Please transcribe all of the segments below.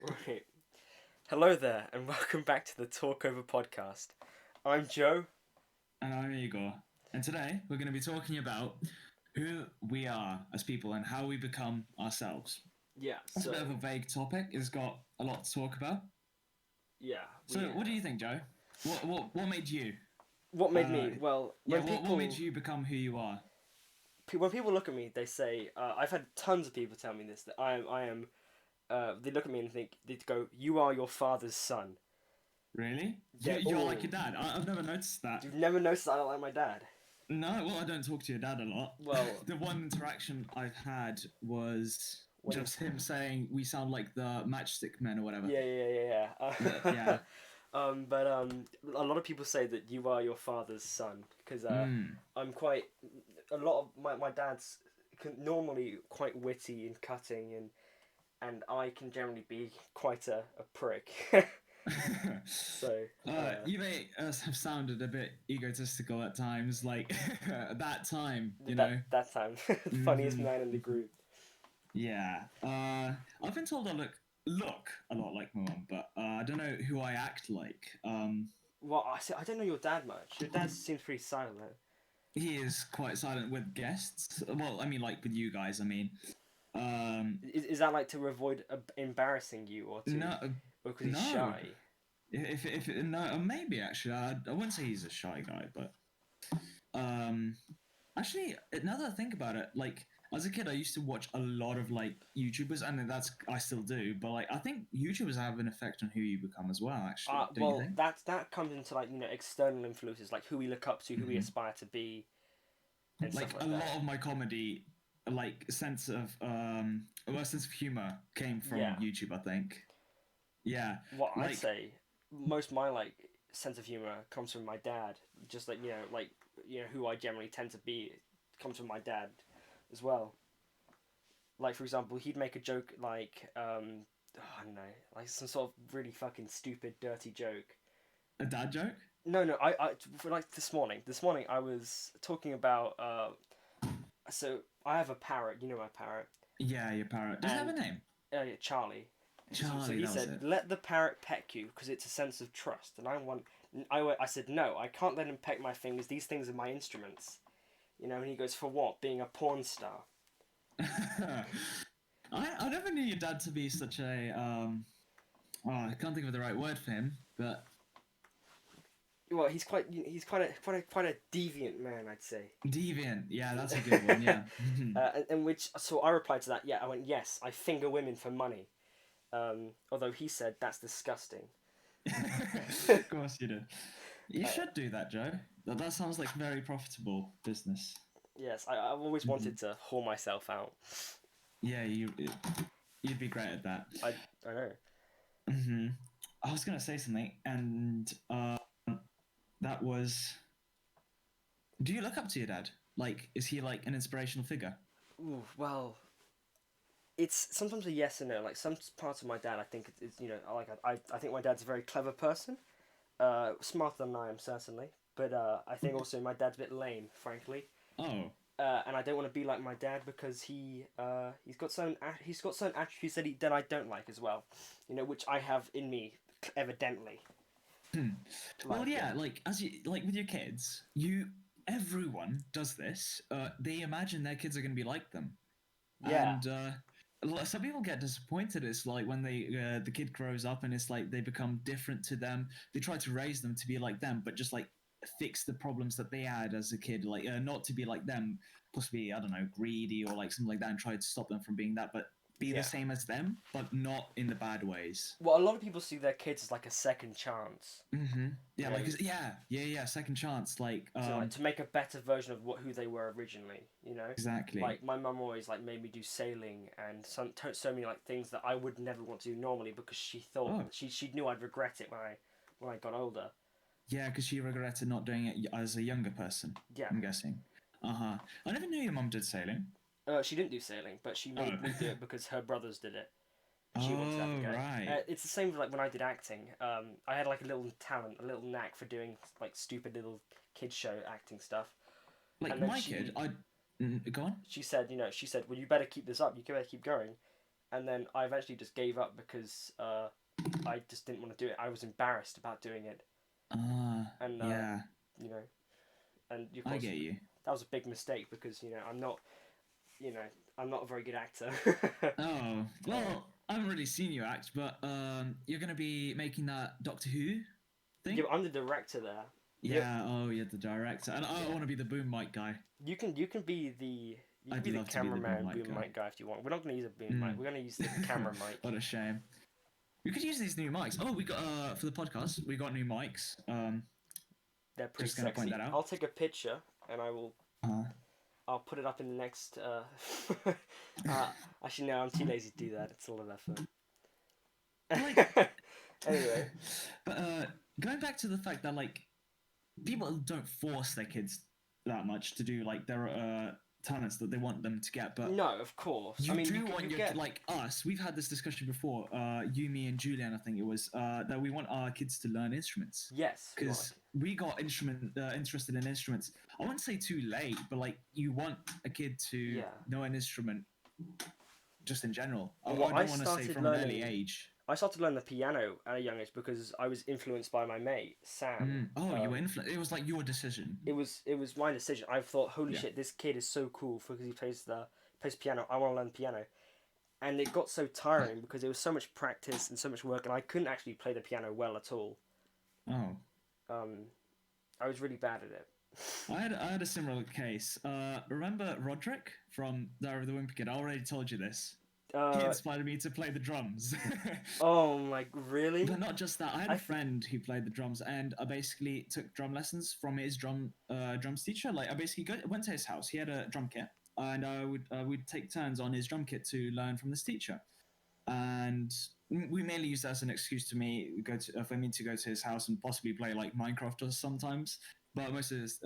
Right. Hello there, and welcome back to the Talk Over podcast. I'm Joe. And I'm Egor. And today we're going to be talking about who we are as people and how we become ourselves. Yeah, That's a so bit of a vague topic. It's got a lot to talk about. yeah, So, what do you think, Joe? What made you? what made Uh, me? Well, yeah, what made you become who you are? when people look at me, they say I've had tons of people tell me this that I am. They look at me and they go, "You are your father's son." Really? They're You're like all. your dad. I've never noticed that. You've never noticed I don't like my dad. No, well, I don't talk to your dad a lot. Well, The one interaction I've had was when he. just him saying we sound like the Matchstick Men or whatever. Yeah. Yeah. But a lot of people say that you are your father's son because Mm. I'm quite. A lot of my dad's normally quite witty and cutting, and I can generally be quite a prick. So You may have sounded a bit egotistical at times, like at that time, you know. that time, the funniest Hmm. man in the group. Yeah. I've been told I look a lot like my mum, but I don't know who I act like. Well, I don't know your dad much. Your dad seems pretty silent. He is quite silent with guests. Well, I mean, like with you guys. I mean, um, Is that like to avoid embarrassing you no, or because he's no. shy? If no, maybe actually, I wouldn't say he's a shy guy, but um, actually, now that I think about it, like as a kid, I used to watch a lot of like YouTubers, and I still do. But like, I think YouTubers have an effect on who you become as well. Actually, don't you Well, think? that comes into like external influences, like who we look up to, who we Hmm. aspire to be, and stuff Like a like that. lot of my comedy, like sense of humor came from Yeah. YouTube. I think. Yeah, What I'd like say, most of my sense of humor comes from my dad. Just who I generally tend to be comes from my dad, as well. Like for example, he'd make a joke like I don't know, like some sort of really fucking stupid, dirty joke. a dad joke. No, no, I for like this morning. This morning I was talking about so I have a parrot. You know my parrot, Yeah, your parrot. Does it have a and name? yeah, Charlie. So Charlie, he that was said, it. "Let the parrot peck you because it's a sense of trust." And I said, "No, I can't let him peck my fingers. These things are my instruments." And he goes, "For what? Being a porn star?" I never knew your dad to be such a oh, I can't think of the right word for him, but Well, he's quite a deviant man, I'd say. deviant. Yeah, that's a good one. Yeah. And which so I replied to that. Yeah, I went, "Yes, I finger women for money." Although he said that's disgusting. Of course you did. You uh, should do that, Joe. That sounds like very profitable business. yes, I've always Hmm. wanted to whore myself out. Yeah, you'd be great at that. I know. Hmm. I was gonna say something, and that was. Do you look up to your dad? Like, is he like an inspirational figure? Ooh, well, it's sometimes a yes and no. Like some parts of my dad, I think it's I think my dad's a very clever person, smarter than I am certainly. But I think also my dad's a bit lame, frankly. Oh, And I don't want to be like my dad because he's got certain attributes that I don't like as well, which I have in me evidently. hmm. Well, Like yeah, like as you like with your kids, you everyone does this. They imagine their kids are going to be like them, yeah, and some people get disappointed. It's like when the kid grows up and it's like they become different to them. They try to raise them to be like them, but just like fix the problems that they had as a kid, like not to be like them, possibly I don't know, greedy or like something like that, and try to stop them from being that, but be the yeah. same as them, but not in the bad ways. Well, a lot of people see their kids as like a second chance. Mm-hmm. You Yeah, know, like yeah, second chance, like to make a better version of who they were originally. exactly. Like my mum always like made me do sailing and so many like things that I would never want to do normally because she thought Oh, she knew I'd regret it when I got older. yeah, because she regretted not doing it as a younger person. Yeah. I'm guessing. Uh huh. I never knew your mum did sailing. She didn't do sailing, but she Oh. made me do it because her brothers did it, and she wanted to have a Oh go. right. It's the same with like when I did acting. I had like a little talent, a little knack for doing like stupid little kid show acting stuff, Like and then my kid, I go on. she said, well, you better keep this up. You better keep going. and then I eventually just gave up because I just didn't want to do it. I was embarrassed about doing it, and Yeah, you know, and of I course get you. that was a big mistake because you know, I'm not a very good actor. Oh, well, I haven't really seen you act, but you're gonna be making that Doctor Who thing? Yeah, I'm the director there. You Yeah, oh, you're the director. And I yeah. want to be the boom mic guy. You can be the I'd love to be the boom cameraman mic boom guy. mic guy if you want. We're not going to use a boom mic. Mm. We're going to use the camera mic. What a shame. We could use these new mics. Oh, we got for the podcast, we got new mics. They're pretty Just gonna point sexy. that out. I'll take a picture and Uh, I'll put it up in the next. Actually, no, I'm too lazy to do that. It's a lot of like, effort. Anyway, but going back to the fact that like people don't force their kids that much to do like their talents that they want them to get, but no, of course. I you mean, do you want your get like us. We've had this discussion before. You, me, and Julian. I think it was that we want our kids to learn instruments yes, because we got interested in instruments. I wouldn't say too late, but like you want a kid to yeah. know an instrument just in general. Well, I don't want to say from an early age. I started learning the piano at a young age because I was influenced by my mate Sam. Oh, you were influenced. It was like your decision. It was my decision. I thought, holy Yeah. shit, this kid is so cool because he plays piano. I want to learn piano, and it got so tiring because it was so much practice and so much work, and I couldn't actually play the piano well at all. Oh. I was really bad at it. I had a similar case. Remember Roderick from Diary of the Wimpy Kid? I already told you this. He inspired me to play the drums. Oh my, really? But not just that. I had a friend who played the drums, and I basically took drum lessons from his drums teacher. Like I basically went to his house. He had a drum kit, and we'd take turns on his drum kit to learn from this teacher. And we mainly used that as an excuse for me to go to his house and possibly play like Minecraft or sometimes. But most of this,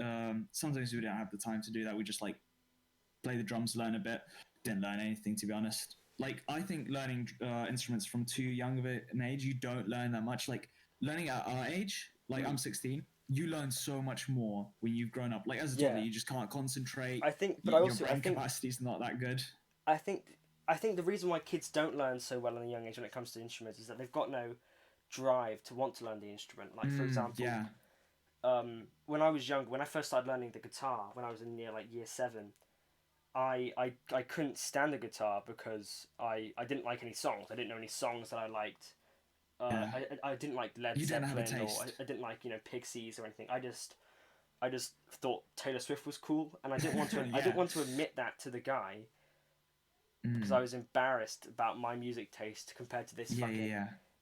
sometimes we don't have the time to do that. We just like play the drums, learn a bit. Didn't learn anything, to be honest. Like I think learning instruments from too young of an age, you don't learn that much. Like learning at our age, like I'm 16, you learn so much more when you've grown up. Like as a toddler, you just can't concentrate. I think, but your brain capacity's not that good. I think the reason why kids don't learn so well at a young age when it comes to instruments is that they've got no drive to want to learn the instrument. Like for example, when I was young, when I first started learning the guitar, when I was in year 7, I couldn't stand the guitar because I didn't like any songs. I didn't know any songs that I liked. I didn't like Led Zeppelin or I didn't like Pixies or anything. I just thought Taylor Swift was cool, and I didn't want to I didn't want to admit that to the guy because I was embarrassed about my music taste compared to this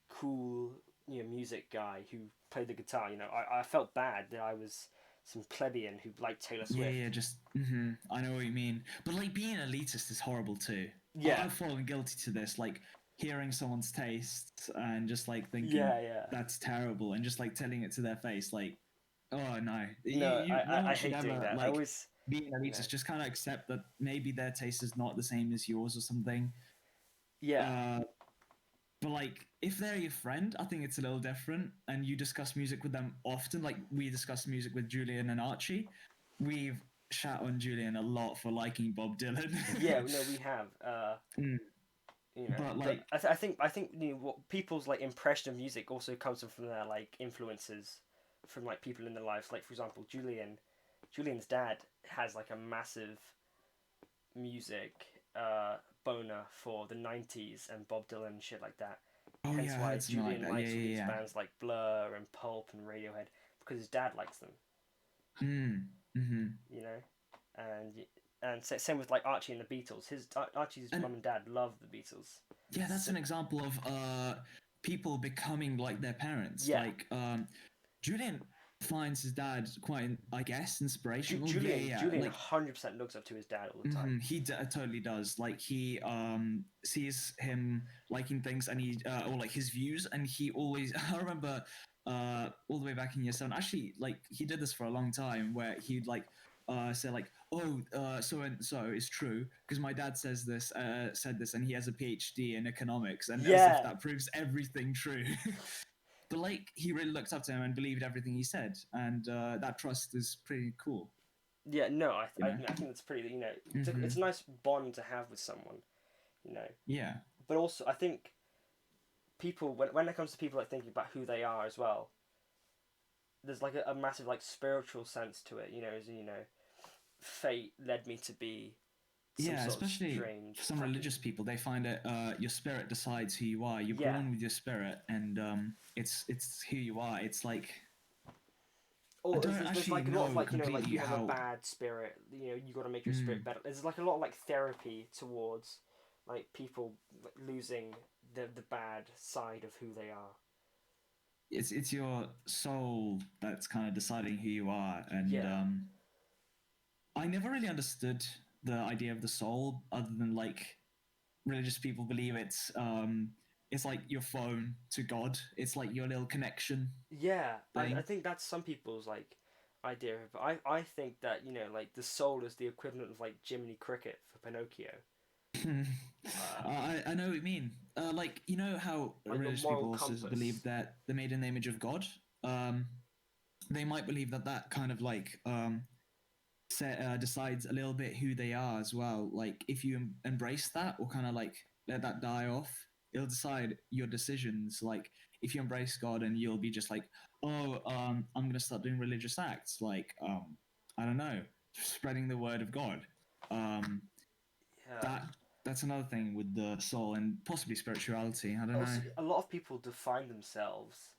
cool music guy who played the guitar. I felt bad that I was some plebeian who liked Taylor Swift. I know what you mean. But like being elitist is horrible too. Yeah. I've fallen guilty to this, like hearing someone's tastes and just like thinking that's terrible and just like telling it to their face like, oh no. I hate doing that. Like, I always being elitist, just kind of accept that maybe their taste is not the same as yours or something. Yeah. But like, if they're your friend, I think it's a little different, and you discuss music with them often. Like we discuss music with Julian and Archie. We've shat on Julian a lot for liking Bob Dylan. Yeah, no, we have. But like, I think what people's like impression of music also comes from their like influences from like people in their lives. Like for example, Julian's dad has like a massive music boner for the 90s and Bob Dylan and shit like that. Hence why Julian likes all these bands like Blur and Pulp and Radiohead because his dad likes them. And same with like Archie and the Beatles. Archie's mum and dad love the Beatles. Yeah, that's an example of people becoming like their parents. Yeah. Like Julian finds his dad quite, I guess, inspirational. Julian like, 100% looks up to his dad all the time. He totally does. Like he sees him liking things and he or like his views, and he always. I remember all the way back in year 7. Actually, like he did this for a long time, where he'd like say like, so and so is true because my dad said this, and he has a PhD in economics, and as if that proves everything true. But like he really looked up to him and believed everything he said, and that trust is pretty cool. Yeah, no, I think that's pretty. It's a nice bond to have with someone, Yeah. but also I think people when it comes to people like thinking about who they are as well, there's like a massive like spiritual sense to it. As fate led me to be some Yeah, sort of especially for strange some fucking religious people, they find it. Your spirit decides who you are. You're yeah. born with your spirit, and it's who you are. It's like I Or don't there's actually like a lot of know like like completely you have a how. bad spirit. You got to make your spirit Mm, better. There's like a lot of like therapy towards like people losing the bad side of who they are. it's your soul that's kind of deciding who you are, and Yeah, I never really understood the idea of the soul, other than like religious people believe it's like your phone to God. It's like your little connection yeah. I thing. think that's some people's like idea of it. But I think that like the soul is the equivalent of like Jiminy Cricket for Pinocchio. Uh, I know what you mean. Like you know how like your religious moral people also believe compass. that they're made in the image of God. Um, they might believe that that kind of like decides a little bit who they are as well. Like if you embrace that or kind of like let that die off, it'll decide your decisions. Like if you embrace God and you'll be just like, oh, I'm gonna start doing religious acts, like I don't know, spreading the word of God. Um, Yeah. that that's another thing with the soul and possibly spirituality. I don't know. Also, a lot of people define themselves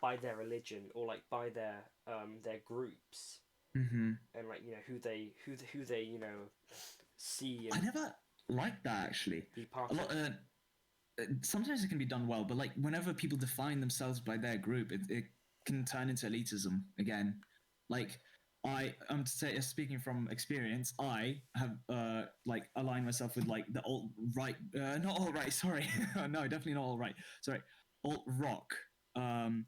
by their religion or like by their groups Hmm. and like who they see I and never liked that actually. be A part of. lot. Sometimes it can be done well, but like whenever people define themselves by their group, it can turn into elitism again. Like I'm speaking from experience. I have like aligned myself with like the alt right, not alt right. Sorry, no, definitely not alt right. Sorry, alt rock. Um,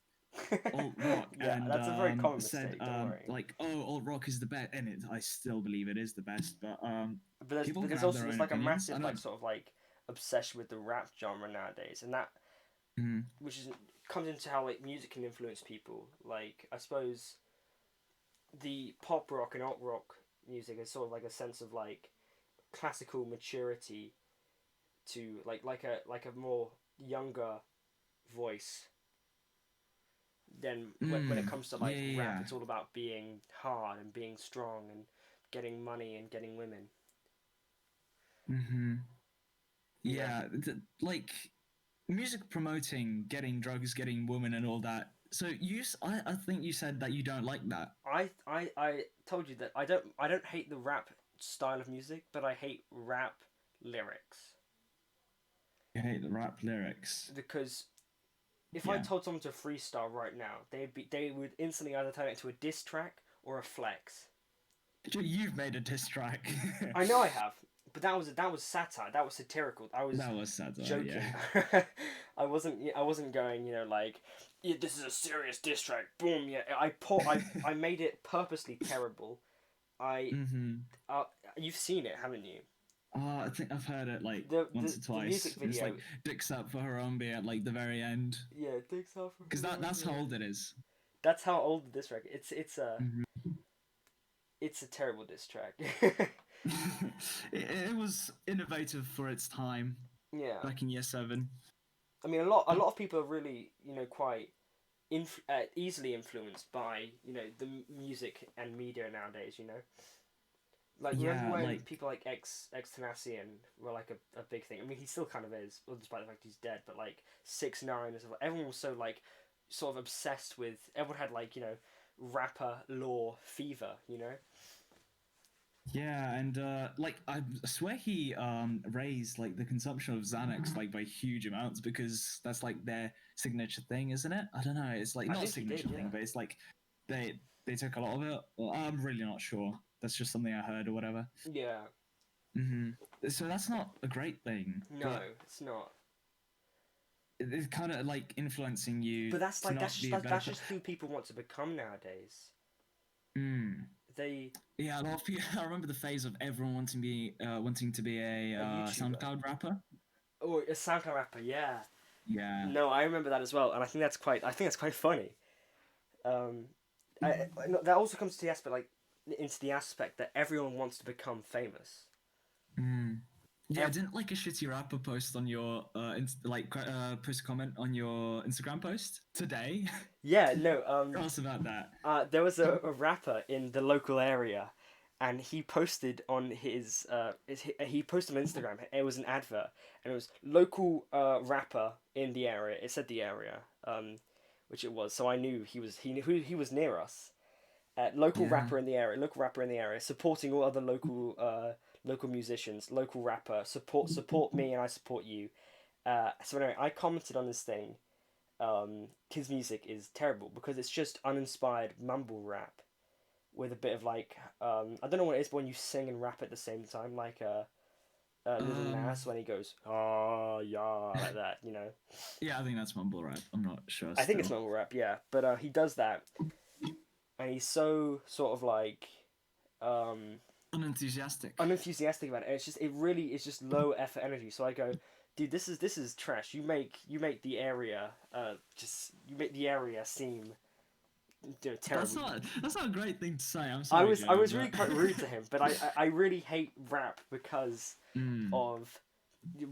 alt rock, Yeah, and that's a very common said mistake. Don't worry. like, oh, alt rock is the best, and I still believe it is the best. But But there's people but can there's have also their there's own like a opinions. I massive like don't. sort of like obsession with the rap genre nowadays, and that Mm, which is comes into how like music can influence people. Like I suppose the pop rock and alt rock music is sort of like a sense of like classical maturity to like a more younger voice. Then when it comes to yeah, like yeah, rap, yeah. it's all about being hard and being strong and getting money and getting women. Mm-hmm. Yeah, Yeah, like music promoting getting drugs, getting women, and all that. So I think you said that you don't like that. I told you that I don't hate the rap style of music, but I hate rap lyrics You hate the rap lyrics. because if I Yeah, told someone to freestyle right now, they would instantly either turn it into a diss track or a flex. you've made a diss track. I know I have, but that was satire. That was satirical. I was That was sad, though. Yeah. joking. I wasn't going. Like, yeah, this is a serious diss track. Boom. Yeah. I made it purposely terrible. I Mm-hmm. uh, you've seen it, haven't you? I think I've heard it like The once the or the music twice. It's video. like dicks up for Harambe at like the very end, Yeah, it takes off because from that's how old it is. That's how old this record. It's Mm-hmm. it's a terrible diss track. It was innovative for its time Yeah. back in year seven. I mean, a lot of people are really quite easily influenced by the music and media nowadays. Like remember Yeah, when like people like X Tenacion were like a big thing. I mean, he still kind of is, well, despite the fact he's dead. But like 6ix9ine and stuff. Everyone was so like sort of obsessed with. Everyone had like rapper lore fever. yeah, and like I swear he raised like the consumption of Xanax like by huge amounts, because that's like their signature thing, isn't it? I don't know. It's like I not a think he did. signature thing, Yeah. but it's like they took a lot of it. Well, I'm really not sure. That's just something I heard or whatever. Yeah. Hmm. So that's not a great thing, No, but it's not. it's kind of like influencing you But that's to like that's not just be a that, better. that's just who people want to become nowadays. Mm. They Yeah, a lot of people. I remember the phase of everyone wanting to be a a YouTuber SoundCloud rapper. or a SoundCloud rapper. Yeah. Yeah. No, I remember that as well, and I think that's quite funny. Um, no, that also comes to the aspect that everyone wants to become famous. Mm. Yeah, Ev- didn't like a shitty rapper post on your post a comment on your Instagram post today? yeah, no, Tell us about that. there was a rapper in the local area, and he posted on he posted on Instagram. It was an advert, and it was local rapper in the area. It said the area, which it was. So I knew he was near us. Local Yeah. rapper in the area, local rapper in the area, supporting all other local musicians, local rapper. Support me, and I support you. So anyway, I commented on this thing. His music is terrible because it's just uninspired mumble rap with a bit of like I don't know what it is, but when you sing and rap at the same time, like Little Um. Nas when he goes ah yeah like that, you know. Yeah, I think that's mumble rap. I'm not sure I think it's still. mumble rap, yeah, but he does that, and he's so sort of like um, Unenthusiastic. unenthusiastic about it. And it's just it really is just low effort energy. So I go, dude, this is trash. You make the area just you make the area seem That's terrible. not that's not a great thing to say. I'm I sorry, was I Joe, was really but quite rude to him, but I really hate rap because mm, of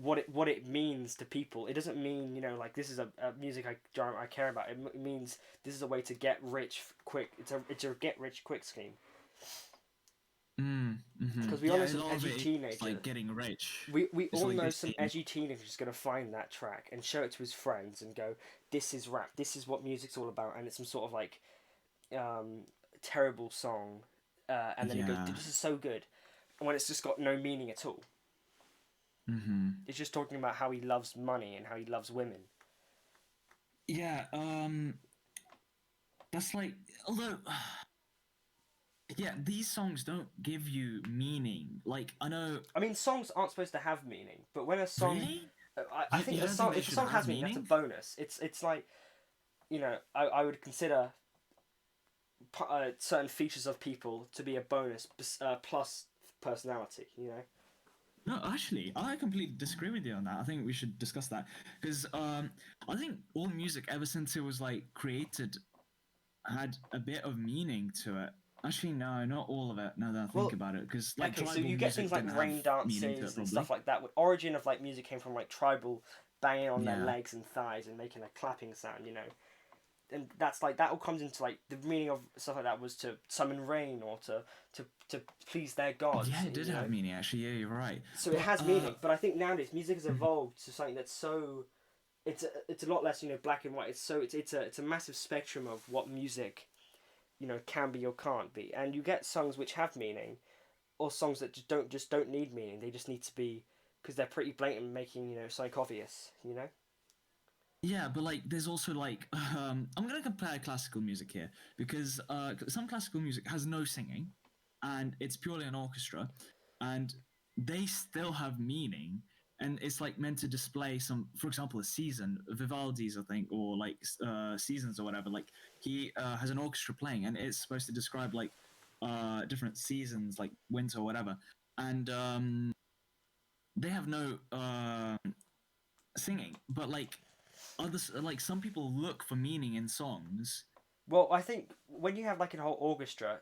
what it means to people. It doesn't mean like this is a music I care about. It means this is a way to get rich quick. It's a get rich quick scheme. Because we all yeah, know a some lot of edgy it is like teenagers. getting rich. We It's all like know you're some saying. edgy teenager who's gonna find that track and show it to his friends and go, "This is rap. This is what music's all about." And it's some sort of like um, terrible song, and then he goes, Yeah. "This is so good," and when it's just got no meaning at all. Mm-hmm. It's just talking about how he loves money and how he loves women. Yeah. That's like although. Yeah, these songs don't give you meaning. Like I know, I mean, songs aren't supposed to have meaning, but when a song, really, I you think a don't think song, they if a should song have has meaning, that's a meaning? bonus. It's like I would consider certain features of people to be a bonus plus personality. No, actually, I completely disagree with you on that. I think we should discuss that because I think all music ever since it was like created had a bit of meaning to it. Actually, no, not all of it. Now that I think Well, about it, because like okay, so tribal you get things music like didn't have rain meaning to it, dances and stuff probably. like that. The origin of like music came from like tribal banging on their Yeah, legs and thighs and making a clapping sound. And that's like that all comes into like the meaning of stuff like that was to summon rain or to please their gods. yeah, it did have meaning. Actually, yeah, you're right. So it But has meaning, but I think nowadays music has evolved to something that's so it's a lot less black and white. It's a massive spectrum of what music can be or can't be, and you get songs which have meaning, or songs that just don't need meaning. They just need to be because they're pretty blatant, making something obvious. yeah, but like, there's also like, I'm gonna compare classical music here because some classical music has no singing, and it's purely an orchestra, and they still have meaning, and it's like meant to display some, for example, a season, Vivaldi's, I think, or like seasons or whatever. Like he has an orchestra playing, and it's supposed to describe like different seasons, like winter or whatever, and they have no singing, but like others, like some people look for meaning in songs. Well, I think when you have like a whole orchestra,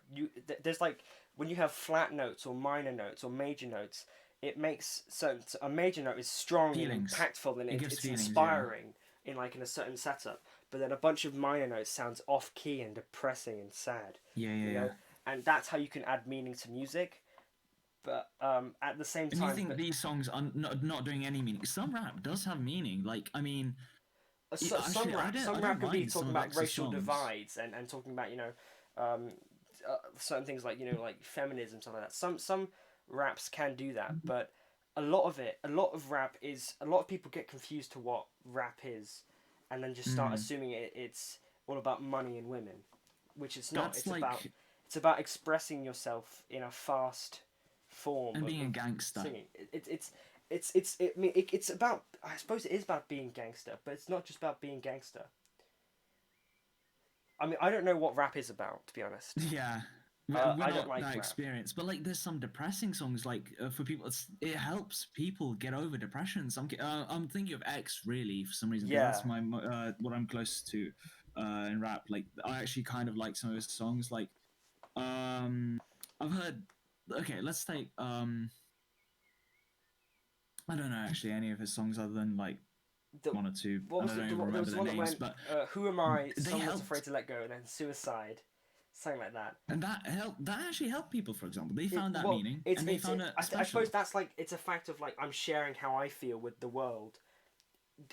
there's like when you have flat notes or minor notes or major notes, it makes certain a major note is strong and Feelings. impactful and It it, gives it's feelings, yeah. inspiring in a certain setup. But then a bunch of minor notes sounds off key and depressing and sad, Yeah, yeah, you yeah. know, and that's how you can add meaning to music. But at the same And you time, think but these songs are not doing any meaning? Some rap does have meaning. Like, I mean, some actually, rap I some don't rap can be mind some talking of about X's racial songs. divides and talking about certain things like like feminism, stuff like that. Some raps can do that, but a lot of rap is a lot of people get confused to what rap is, and then just start Mm. assuming it's all about money and women, which it's not. That's It's like, about expressing yourself in a fast form and being a of gangster. singing. I mean, it's about. I suppose it is about being gangster, but it's not just about being gangster. I mean, I don't know what rap is about, to be honest. Yeah. We're I don't not like that rap. experienced, but like there's some depressing songs like for people it helps people get over depression. I'm thinking of X really for some reason because Yeah. that's my what I'm close to in rap. Like I actually kind of like some of his songs. Like um I've heard, okay, let's take I don't know actually any of his songs other than like The, one or two, what and was I it? don't even There remember was their one that names, went, but "Who am I? they Someone that's afraid helped, to let go," and then suicide, something like that. and that helped. That actually helped people. For example, they It found that well, meaning, and they found it I suppose special. that's like it's a fact of like I'm sharing how I feel with the world.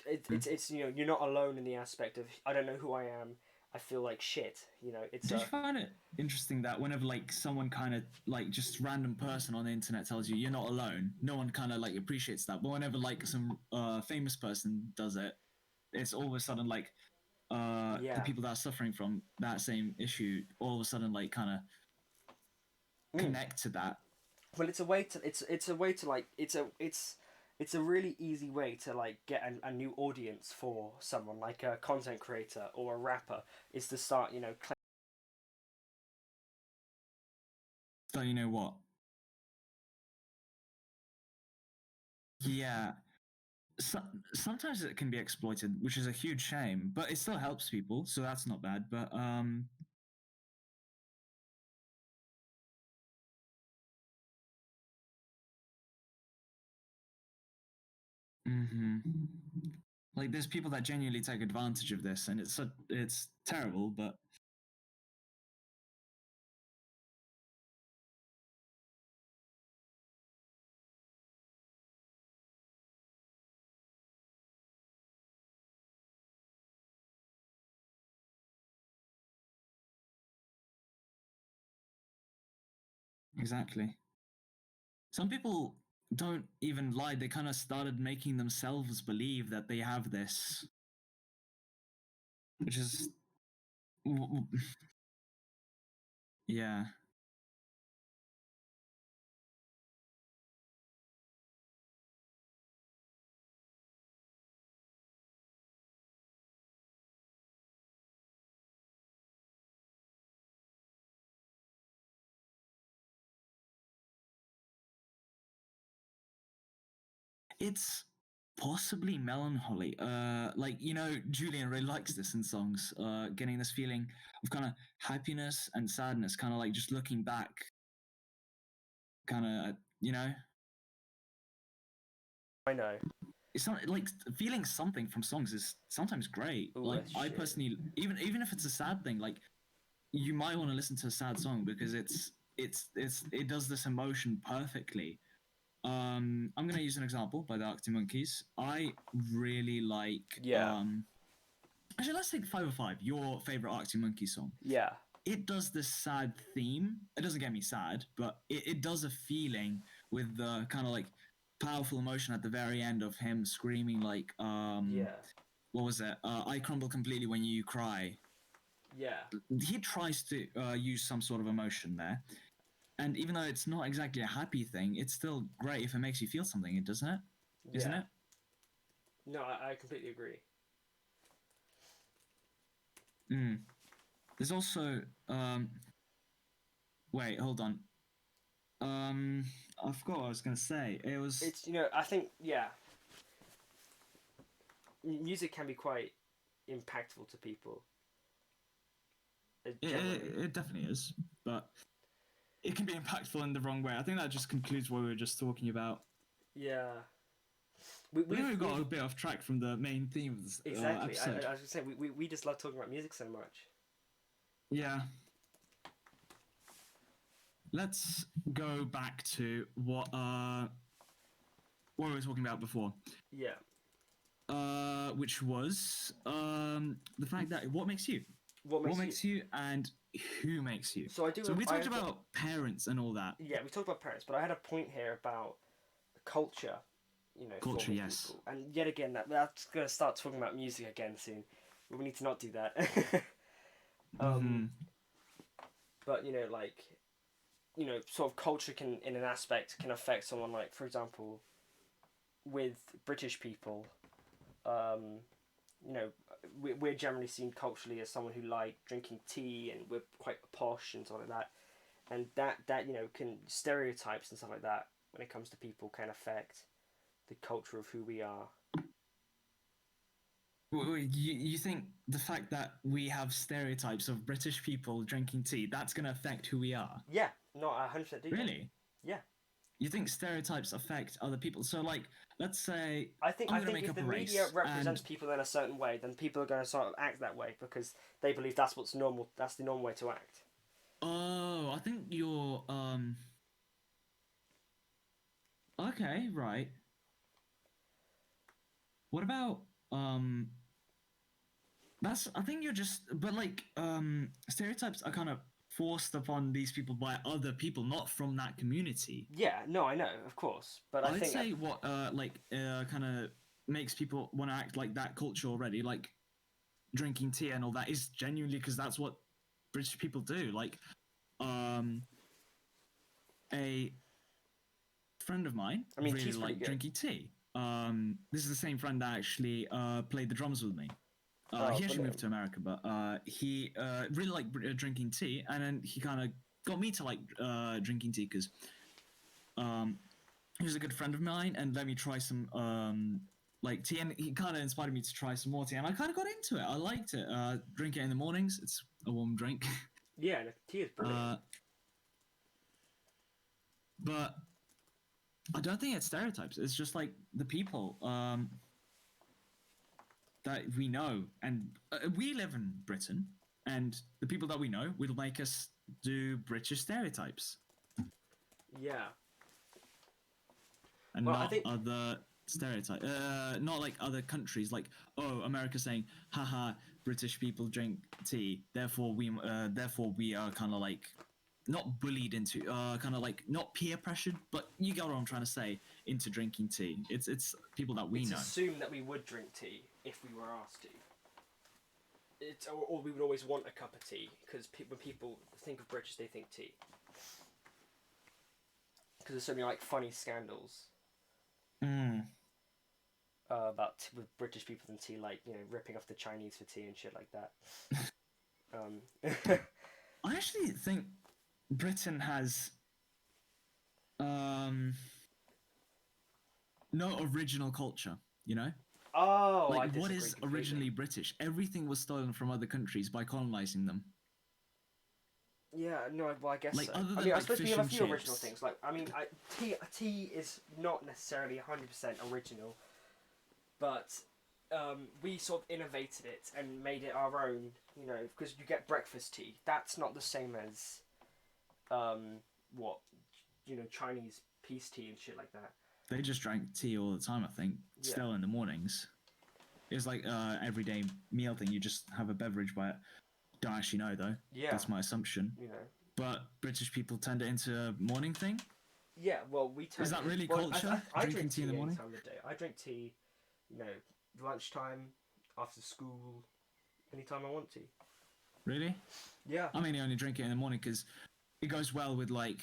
It's you're not alone in the aspect of I don't know who I am. I feel like shit. It's Did you a find it interesting that whenever like someone kind of like just random person on the internet tells you you're not alone, no one kind of like appreciates that. But whenever like some famous person does it, it's all of a sudden like the yeah. people that are suffering from that same issue all of a sudden like kind of Mm. connect to that. Well, it's a way to like it's a really easy way to like get a new audience for someone like a content creator or a rapper is to start So you know what? Yeah. So, sometimes it can be exploited, which is a huge shame, but it still helps people, so that's not bad. But mhm. Like there's people that genuinely take advantage of this, and it's terrible. But exactly, some people don't even lie. They kind of started making themselves believe that they have this, which is yeah. It's possibly melancholy. Like Julian really likes this in songs. Getting this feeling of kind of happiness and sadness, kind of like just looking back, kind of I know. it's not like feeling something from songs is sometimes great. Ooh, Like that's I shit. personally, even if it's a sad thing, like you might want to listen to a sad song because it does this emotion perfectly. I'm gonna use an example by the Arctic Monkeys. I really like Yeah. actually let's take 505, your favorite Arctic Monkeys song. Yeah. It does this sad theme. It doesn't get me sad, but it does a feeling with the kind of like powerful emotion at the very end of him screaming like Yeah. what was it? I crumble completely when you cry. Yeah. He tries to use some sort of emotion there, and even though it's not exactly a happy thing, it's still great if it makes you feel something. It doesn't it? Isn't Yeah. it? No, I completely agree. Mm. There's also wait, hold on. Um, I forgot what I was gonna say. It was It's I think yeah, music can be quite impactful to people it, generally. it, it definitely is, but it can be impactful in the wrong way. I think that just concludes what we were just talking about. Yeah. We, I think we've we got we've a bit off track from the main theme of this exactly. episode. I was gonna say we just love talking about music so much. Yeah, let's go back to what we were talking about before, Yeah. which was the fact that What what makes you? makes you, and who makes you. So I do. So we I talked have. about parents and all that. Yeah, we talked about parents, but I had a point here about culture. Culture, Forming yes. people, and yet again, that's gonna start talking about music again soon. But we need to not do that. um, Mm-hmm. but like sort of culture can, in an aspect, can affect someone. Like for example, with British people, um, you know, we're generally seen culturally as someone who like drinking tea and we're quite posh and stuff like that. And that can stereotypes and stuff like that when it comes to people can affect the culture of who we are. You think the fact that we have stereotypes of British people drinking tea, that's going to affect who we are? Yeah, no, I 100% do. Yeah, Really? yeah. you think stereotypes affect other people? So like, let's say I'm I gonna think make if up the a media race, represents and people in a certain way, then people are going to sort of act that way because they believe that's what's normal. That's the normal way to act. oh, I think you're okay, right. What about that's I think you're just but like stereotypes are kind of forced upon these people by other people, not from that community. Yeah, no, I know, of course, but I I'd think say what kind of makes people want to act like that culture already, like drinking tea and all that, is genuinely because that's what British people do. Like um a friend of mine I mean, really tea's pretty liked good. drinking tea. This is the same friend that actually played the drums with me. Oh, He actually moved brilliant. to America, but he really liked drinking tea, and then he kind of got me to like drinking tea because um, he was a good friend of mine and let me try some like tea, and he kind of inspired me to try some more tea, and I kind of got into it. I liked it. Drink it in the mornings. It's a warm drink. Yeah, no, tea is brilliant. uh, but I don't think it's stereotypes. It's just like the people that we know, and we live in Britain, and the people that we know will make us do British stereotypes Yeah. and Well, I not think other stereotypes. Not like other countries, like oh, America saying, "Haha, British people drink tea, therefore we are kind of like not bullied into, kind of like not peer pressured, but you get what I'm trying to say, into drinking tea. It's people that we it's know. assumed that we would drink tea if we were asked to. Or we would always want a cup of tea because when people think of British, they think tea. Because there's so many like funny scandals Mm. with British people and tea, like ripping off the Chinese for tea and shit like that. I actually think Britain has um no original culture, you know? Oh, I Like what disagree is completely. originally British? Everything was stolen from other countries by colonizing them. Yeah, no, well, I guess Like so. other I than mean, I like suppose we fish have a and few original chips. things. Like, I mean, tea is not necessarily 100% original, but we sort of innovated it and made it our own. Because you get breakfast tea. That's not the same as what Chinese peace tea and shit like that. They just drank tea all the time, I think. Yeah, Still in the mornings. It's like everyday meal thing. You just have a beverage by it. Don't actually know though. yeah, That's my assumption. you know. But British people turned it into a morning thing. Yeah, well, we Is turned that it. really Well, culture? I Drinking drink tea in tea the any morning? time of the day. I drink tea, you know, lunchtime, after school, anytime I want to. Really? Yeah. I mainly only drink it in the morning because it goes well with like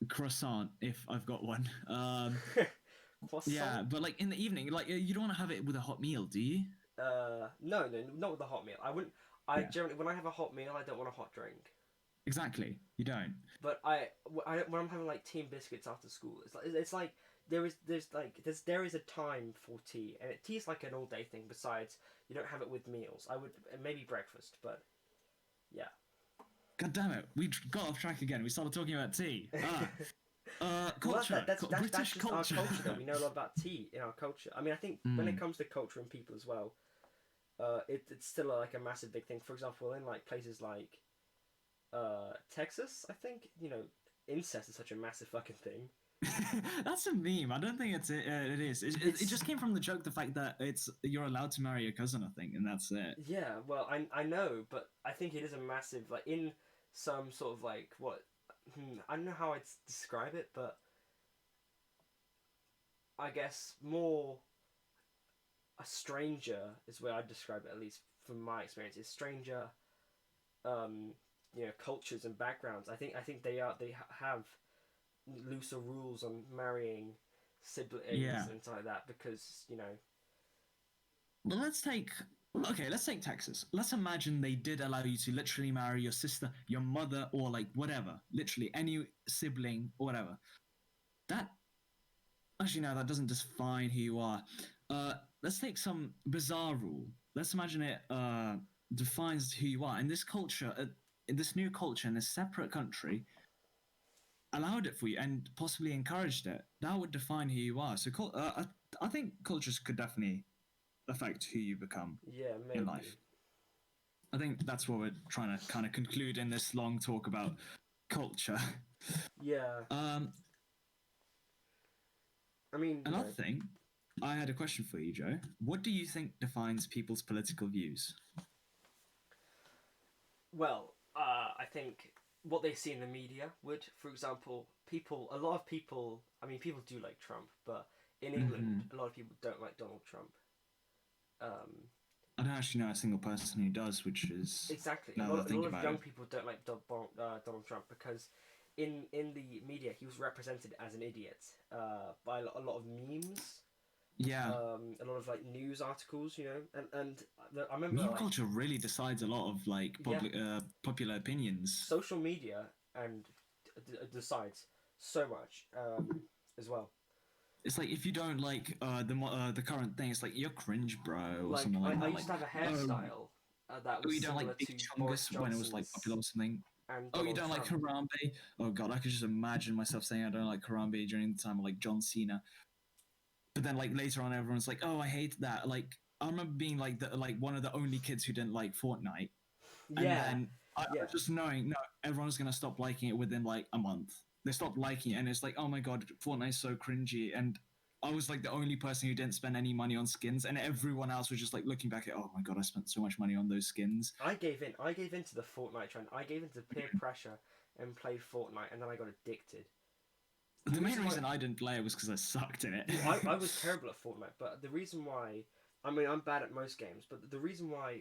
croissant if I've got one. Croissant? Yeah, but like in the evening, like you don't want to have it with a hot meal, do you? No, no, not with a hot meal. I wouldn't. I Yeah, generally, when I have a hot meal, I don't want a hot drink. exactly. You don't. But when I'm having like tea and biscuits after school, it's like there is a time for tea, and tea is like an all day thing. Besides, you don't have it with meals. I would maybe breakfast, but yeah. God damn it, we got off track again. We started talking about tea. Well, Culture, that's British just our culture. culture though. We know a lot about tea in our culture. I mean, I think when it Mm. comes to culture and people as well, it's still like a massive big thing. For example, in like places like Texas, I think incest is such a massive fucking thing. That's a meme. I don't think it is. It It's just came from the joke, the fact that it's you're allowed to marry your cousin, I think, and that's it. Yeah, well, I know, but I think it is a massive like in some sort of like what I don't know how I'd describe it, but I guess more a stranger is where I'd describe it, at least from my experience. Is stranger, um, cultures and backgrounds. I think have looser rules on marrying siblings Yeah. and stuff like that because Well, let's take Texas. Let's imagine they did allow you to literally marry your sister, your mother, or like whatever, literally any sibling or whatever. That actually no, that doesn't define who you are. Let's take some bizarre rule. Let's imagine it defines who you are in this culture, in this new culture, in this separate country. allowed it for you and possibly encouraged it, that would define who you are. So I think cultures could definitely affect who you become Yeah, in maybe. life. I think that's what we're trying to kind of conclude in this long talk about culture. Yeah. Um, I mean, Another thing, I had a question for you, Joe. What do you think defines people's political views? well, I think what they see in the media would, for example, a lot of people, I mean, people do like Trump, but in England, Mm-hmm. a lot of people don't like Donald Trump. Um, I don't actually know a single person who does, which is exactly. now that I A think lot of about young it. people don't like Donald Trump because in the media he was represented as an idiot by a lot of memes, Yeah, a lot of like news articles, and I remember meme like culture really decides a lot of like yeah, popular opinions. social media and decides so much as well. It's like if you don't like the current thing, it's like you're cringe, bro, or Like something like I that. used Like, to have a oh, hairstyle that oh, was you don't similar like Big to Boris Chungus when it was like Johnson's popular or something. and Oh, you Donald don't like Trump. Harambe? Oh god, I could just imagine myself saying I don't like Harambe during the time of like John Cena. But then like later on, everyone's like, oh, I hate that. Like I remember being like one of the only kids who didn't like Fortnite, and Yeah, then I yeah. was just knowing no, everyone's gonna stop liking it within like a month. They stopped liking it, and it's like, oh my god, Fortnite's so cringy, and I was like the only person who didn't spend any money on skins, and everyone else was just like looking back at, oh my god, I spent so much money on those skins. I gave in. I gave in to the Fortnite trend. I gave in to peer pressure and played Fortnite, and then I got addicted. The The main reason why reason I didn't play it was because I sucked in it. I was terrible at Fortnite, but the reason why, I mean, I'm bad at most games, but the reason why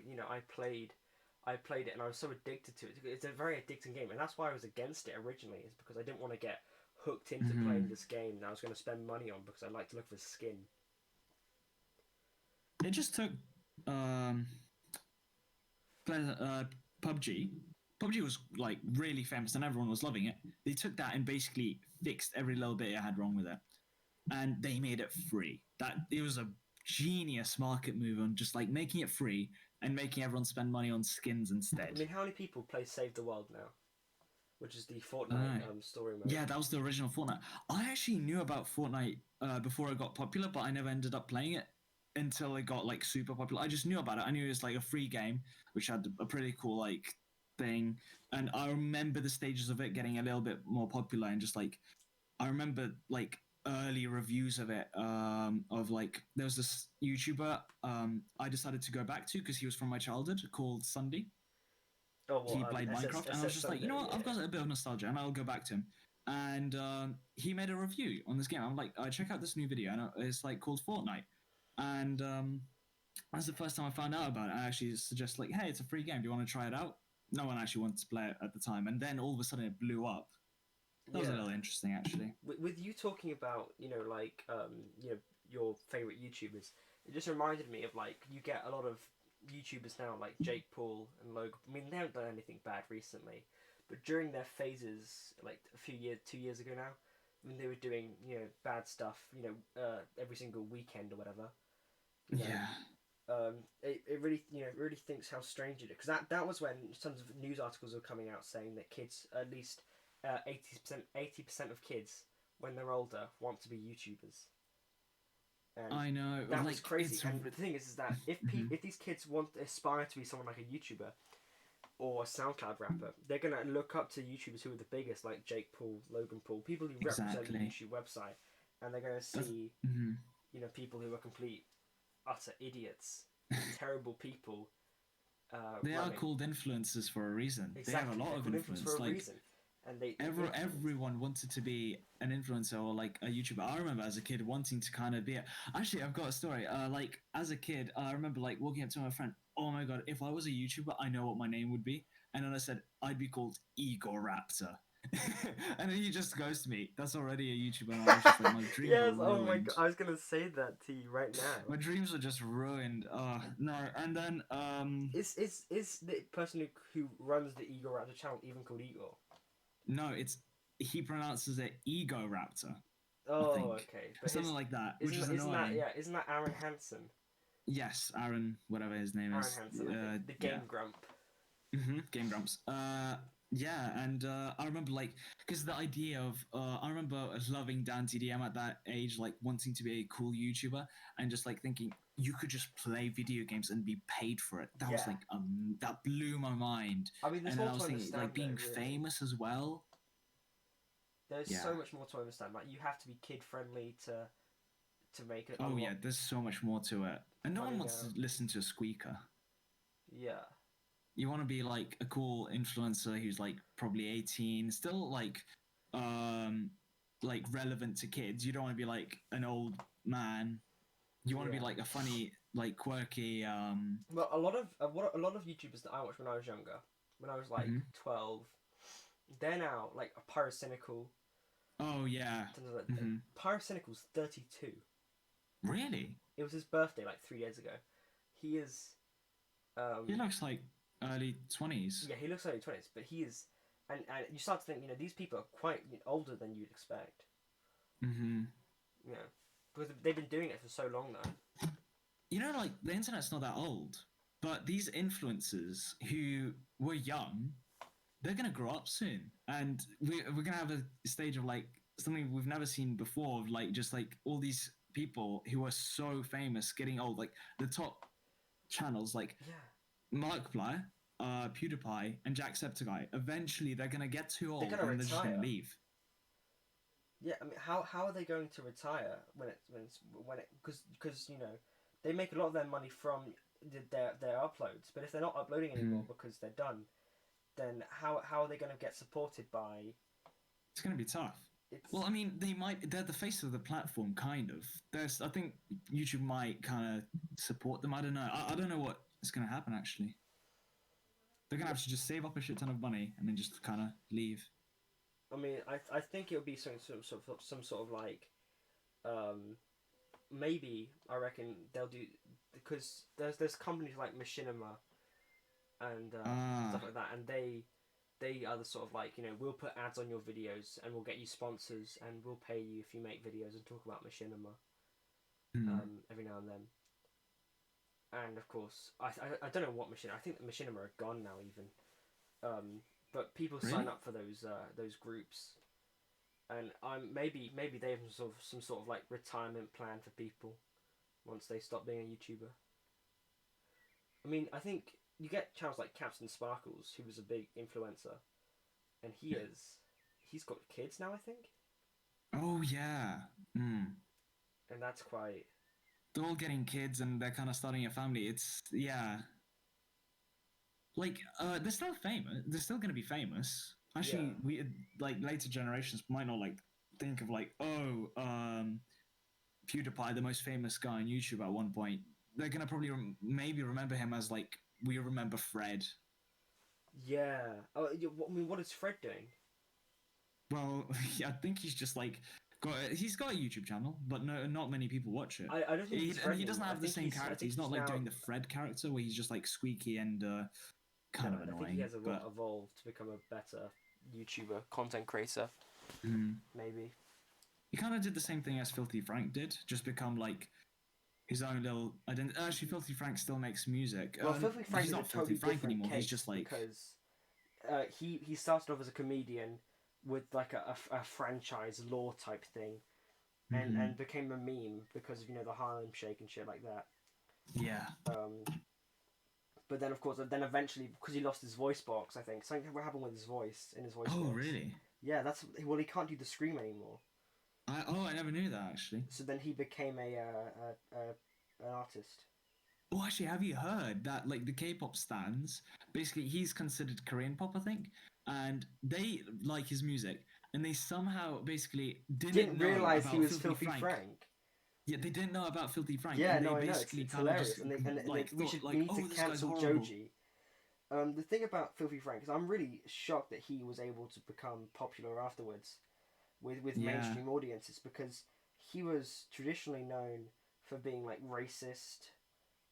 I played it and I was so addicted to it. It's a very addicting game, and that's why I was against it originally. Is because I didn't want to get hooked into playing Mm-hmm. this game that I was going to spend money on because I like to look for skin. It just took um, uh, PUBG. PUBG was like really famous and everyone was loving it. They took that and basically fixed every little bit it had wrong with it, and they made it free. That it was a genius market move on just like making it free and making everyone spend money on skins I instead. mean, how many people play Save the World now, which is the Fortnite Uh, story mode? yeah, that was the original Fortnite. I actually knew about Fortnite before it got popular, but I never ended up playing it until it got like super popular. I just knew about it. I knew it was like a free game, which had a pretty cool like thing, and I remember the stages of it getting a little bit more popular and just like I remember like early reviews of it of like there was this YouTuber I decided to go back to because he was from my childhood called Sunday. Oh He well, played Minecraft, and I was SS just like, you know Sunday, what, I've yeah. got a bit of nostalgia, and I'll go back to him. And he made a review on this game. I'm like, check out this new video, and it's like called Fortnite. And that's the first time I found out about it. I actually suggest like, hey, it's a free game. Do you want to try it out? No one actually wanted to play it at the time, and then all of a sudden it blew up. That was a Yeah. little interesting, actually. With you talking about like your favorite YouTubers, it just reminded me of like you get a lot of YouTubers now like Jake Paul and Logan. I mean they haven't done anything bad recently, but during their phases like a few years 2 years ago now, when they were doing bad stuff every single weekend or whatever, you know. Yeah. It really really thinks how strange it is because that was when tons of news articles were coming out saying that kids at least 80% of kids when they're older want to be YouTubers, and I know. that was Like, crazy. it's. And the thing is that Mhm. if these kids want to aspire to be someone like a YouTuber or a SoundCloud rapper, they're gonna look up to YouTubers who are the biggest, like Jake Paul, Logan Paul, people who represent the Exactly. YouTube website, and they're gonna That's. see Mhm. people who are complete utter idiots, terrible people They are running. called influencers for a reason. They have a Exactly, lot they're of called influencers for influence. a Like, reason, and they influence. everyone wanted to be an influencer or like a YouTuber. I remember as a kid wanting to kind of be. Actually, I've got a story. Like as a kid, I remember like walking up to my friend. Oh my god, if I was a YouTuber, I know what my name would be. And then I said I'd be called Egor Raptor. And then he just goes to me. That's already a YouTuber. And I was just like, my dreams were Yes, oh my ruined. god, I was gonna say that to you right now. My dreams were just ruined. No. And then Is the person who runs the Igor Raptor channel even called Igor? no, it's he pronounces it Ego Raptor. I Oh, think okay, but something his like that, which is annoying. isn't that Aaron Hansen? Yes, Aaron, whatever his name Aaron is. Hansen, I think the Yeah. Game Grump. Game Grumps. Yeah, and I remember like because the idea of I remember loving Dan TDM at that age, like wanting to be a cool YouTuber, and just like thinking you could just play video games and be paid for it. That was Yeah. like that blew my mind. I mean, there's And then more I to was thinking understand like though. being Really, famous as well. there's Yeah. so much more to understand. Like you have to be kid friendly to make a Oh lot yeah, there's so much more to it, and no one money wants to now. listen to a squeaker. Yeah. You want to be like a cool influencer who's like probably 18, still um like relevant to kids. You don't want to be like an old man. You want to be Yeah. like a funny, like quirky. Well, a lot of YouTubers that I watched when I was younger, when I was like Mhm. 12, they're now like a pyrocynical. Oh yeah. Hmm. Pyrocynical's 32. Really? It was his birthday like 3 days ago. He is, He um, looks like early 20s. yeah, he looks like 20s, but he is, and you start to think, these people are quite older than you'd expect. Hmm. You know, because they've been doing it for so long now. You know, like the internet's not that old, but these influencers who were young, they're gonna grow up soon, and we're gonna have a stage of like something we've never seen before, of like just like all these people who are so famous getting old, like the top channels like Yeah, Markiplier, PewDiePie, and Jacksepticeye. Eventually, they're gonna get too they're old gonna and they're just gonna retire. leave. Yeah, I mean, how are they going to retire when it because they make a lot of their money from their uploads, but if they're not uploading Mm-hmm. anymore because they're done, then how are they going to get supported by It's gonna be tough. it's Well, I mean, they're the face of the platform, kind of. I think YouTube might kind of support them. I don't know. I don't know what is gonna happen actually. They're gonna have to just save up a shit ton of money and then just kind of leave. I mean I think it'll be some sort of like um maybe I reckon they'll do because there's companies like Machinima and stuff Ah, like that, and they are the sort of like we'll put ads on your videos and we'll get you sponsors and we'll pay you if you make videos and talk about Machinima hmm. every now and then. And of course, I don't know what Machinima. I think the Machinima are gone now even. But people sign Really? up for those groups, and maybe they have some sort of like retirement plan for people once they stop being a YouTuber. I mean, I think you get channels like Captain Sparkles, who was a big influencer, and he's got kids now, I think, Oh yeah. Hmm. and that's quite They're all getting kids and they're kind of starting a family. It's yeah. Like they're still famous. They're still gonna be famous. yeah. Actually, we like later generations might not like think of like PewDiePie, the most famous guy on YouTube at one point. They're gonna probably maybe remember him as like we remember Fred. Yeah. Oh, I mean, what is Fred doing? Well, I think he's just like he's got a YouTube channel, but no, not many people watch it. I don't think he's And Fred he doesn't anymore. have the same I character. think He's not he's like now doing the Fred character where he's just like squeaky and no. kind of I think he annoying. has But evolved to become a better YouTuber, content creator, mm, maybe. he kind of did the same thing as Filthy Frank did, just become like his own little identity. Actually, Filthy Frank still makes music. Well, Filthy Frank He's is a not Filthy totally Frank different anymore. He's case just like because he started off as a comedian with like a franchise law type thing, mhm. and became a meme because of the Harlem Shake and shit like that. Yeah. But then of course, then eventually because he lost his voice box, I think something what happened with his voice in his voice Oh, box. really? Yeah, that's well, he can't do the scream anymore. I never knew that actually. So then he became an artist. Oh, actually, have you heard that like the K-pop stans? Basically, he's considered Korean pop, I think, and they like his music, and they somehow basically didn't Didn't know realize he about was Filthy Filthy Frank. Frank. Yeah, they didn't know about Filthy Frank, Yeah, and they no, I know. basically It's kind of just hilarious, and like we thought we like, need to oh, this guy's cancel horrible. Joji. The thing about Filthy Frank is I'm really shocked that he was able to become popular afterwards with Yeah. mainstream audiences because he was traditionally known for being like racist.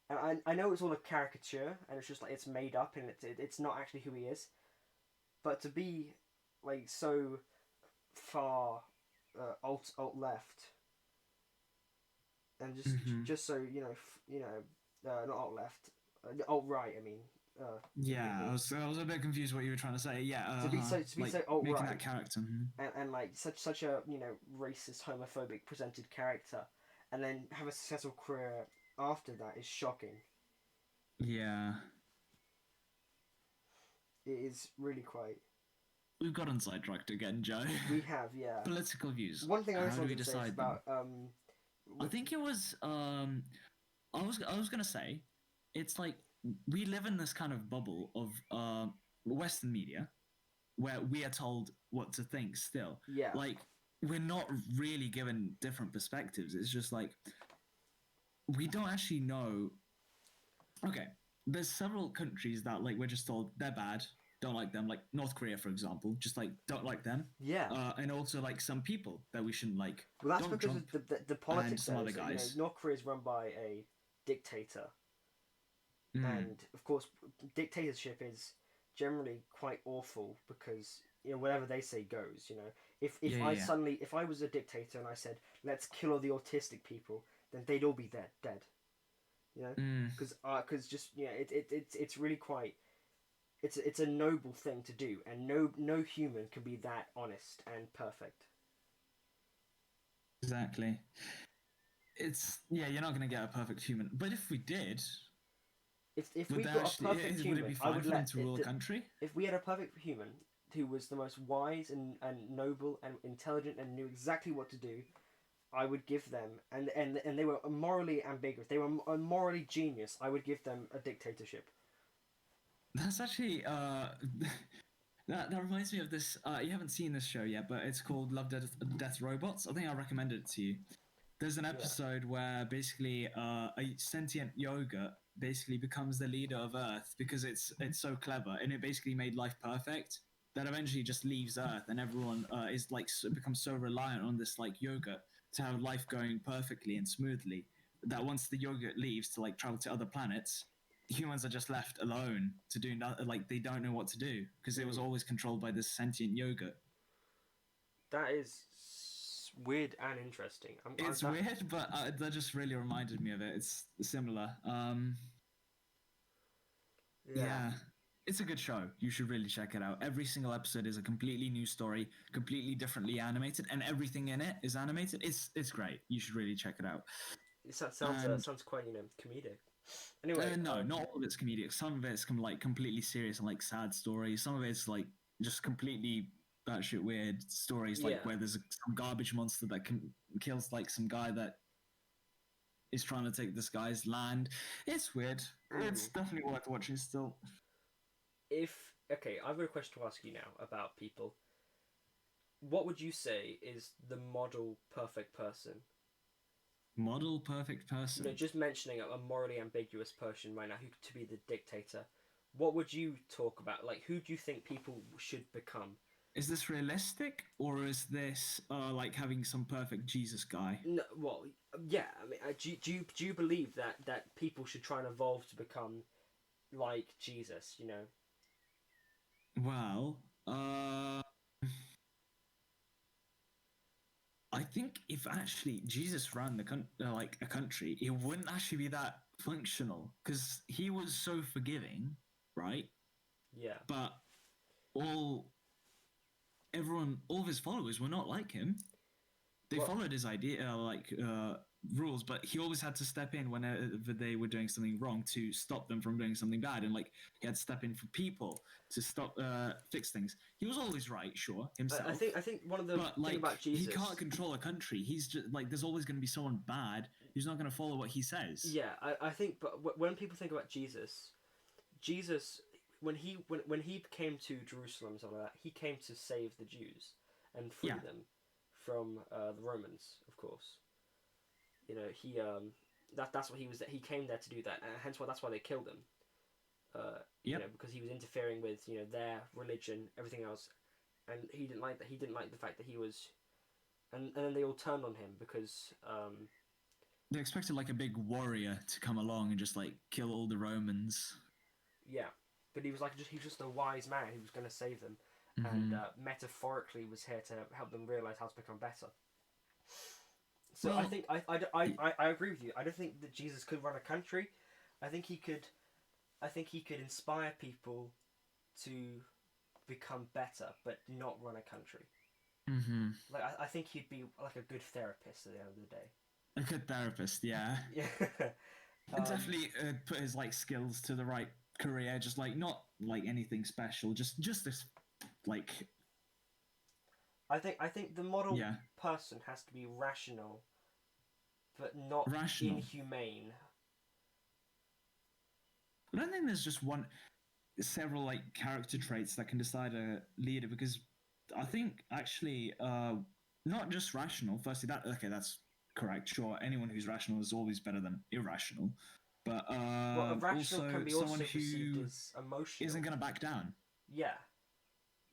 And I know it's all a caricature and it's just like it's made up and it's not actually who he is. But to be like so far alt left and Hmm. just so not alt left alt right. I mean Yeah, movie. I was a bit confused what you were trying to say. Yeah, To be like so making alt-right that character. Mhm. and like such a racist, homophobic presented character, and then have a successful career after that is shocking. Yeah, It is really quite. we've got on sidetracked again, Joe. We have, yeah. Political views. One thing I How also do we wanted to say is decide them? about I think it was. I was gonna say, it's like we live in this kind of bubble of Western media where we are told what to think. Still, yeah, like we're not really given different perspectives. It's just like we don't actually know. Okay, there's several countries that like we're just told they're bad, don't like them. Like North Korea, for example, just like don't like them. yeah. And also like some people that we shouldn't like. Well, that's Donald because of Trump the and politics some there other is that guys. North Korea is run by a dictator, Mm. and of course, dictatorship is generally quite awful because whatever they say goes. Yeah, I yeah, suddenly if I was a dictator and I said let's kill all the autistic people, then they'd all be dead. You know, yeah. Mm. because just it's really quite it's a noble thing to do, and no human can be that honest and perfect. Exactly. It's yeah, you're not gonna get a perfect human. But if we did, If would we they got a actually? perfect Would it be human, I fine would for them let to it. rule a country? If we had a perfect human who was the most wise and noble and intelligent and knew exactly what to do, I would give them and they were morally ambiguous. They were a morally genius. I would give them a dictatorship. That's actually that reminds me of this. You haven't seen this show yet, but it's called Love, Death, Robots. I think I recommended it to you. There's an Yeah. episode where basically a sentient yogurt basically becomes the leader of Earth because it's so clever and it basically made life perfect. That eventually just leaves Earth and everyone is like becomes so reliant on this like yogurt to have life going perfectly and smoothly that once the yogurt leaves to like travel to other planets, humans are just left alone to do nothing. Like they don't know what to do because it was Mm. always controlled by this sentient yogurt. That is weird and interesting. It's weird, but that just really reminded me of it. It's similar. Yeah. Yeah, it's a good show. You should really check it out. Every single episode is a completely new story, completely differently animated, and everything in it is animated. It's great. You should really check it out. And Sounds quite comedic. Anyway, no, not all of it's comedic. Some of it's like completely serious and like sad stories. Some of it's like just completely batshit weird stories, like yeah. where there's some garbage monster that kills like some guy that is trying to take this guy's land. It's weird. It's Mm. definitely worth watching still. If okay, I've got a question to ask you now about people. What would you say is the model perfect person? Model perfect person. Just mentioning a morally ambiguous person right now who to be the dictator. What would you talk about? Like, who do you think people should become? Is this realistic or is this like having some perfect Jesus guy? No, well, yeah. I mean, do you believe that people should try and evolve to become like Jesus? Well, I think if actually Jesus ran like a country, it wouldn't actually be that functional because he was so forgiving, right? Yeah. But all all of his followers were not like him. They Well, followed his idea, rules, but he always had to step in whenever they were doing something wrong to stop them from doing something bad, and like he had to step in for people to stop fix things. He was always right, sure, himself, I think one of the but thing like about he Jesus. can't control a country. He's just like there's always going to be someone bad who's not going to follow what he says. Yeah, I think, but when people think about Jesus, when he came to Jerusalem and stuff like that, he came to save the Jews and free Yeah, them from the Romans, of course. He that's what he was. He came there to do that, and hence why that's why they killed him. yep. Because he was interfering with their religion, everything else, and he didn't like that. He didn't like the fact that he was, and then they all turned on him because They expected like a big warrior to come along and just like kill all the Romans. yeah, but he was he was just a wise man who was going to save them, and Mm-hmm. metaphorically was here to help them realize how to become better. So I Well, think I agree with you. I don't think that Jesus could run a country. I think he could. I think he could inspire people to become better, but not run a country. Mm-hmm. Like I think he'd be like a good therapist at the end of the day. A good therapist, yeah. Yeah. Definitely put his like skills to the right career, just like not like anything special, just this like I think the model yeah, person has to be rational, but not rational. inhumane. I don't think there's just one several like character traits that can decide a leader because I think actually not just rational. Firstly, that okay, that's correct. Sure, anyone who's rational is always better than irrational, but Well, irrational also can be someone also perceived who as isn't emotional. gonna back down. Yeah,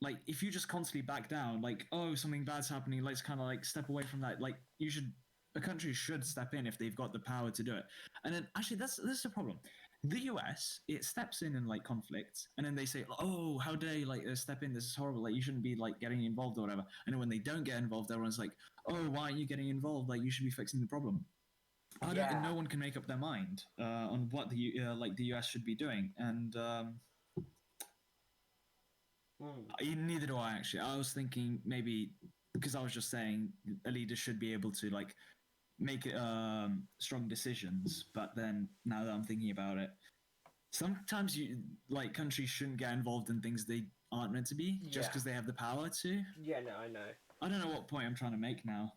Like if you just constantly back down, like oh something bad's happening, let's kind of like step away from that. Like you should, a country should step in if they've got the power to do it. And then actually that's the problem. The US it steps in like conflicts, and then they say, oh how dare you like step in? This is horrible. Like you shouldn't be like getting involved or whatever. And then when they don't get involved, everyone's like, oh why aren't you getting involved? Like you should be fixing the problem. I don't. yeah. No one can make up their mind on what the US should be doing, and Mm. neither do I actually. I was thinking maybe because I was just saying a leader should be able to like make strong decisions, but then now that I'm thinking about it, sometimes you like countries shouldn't get involved in things they aren't meant to be just Yeah, because they have the power to. yeah. No, I know. I don't know what point I'm trying to make now.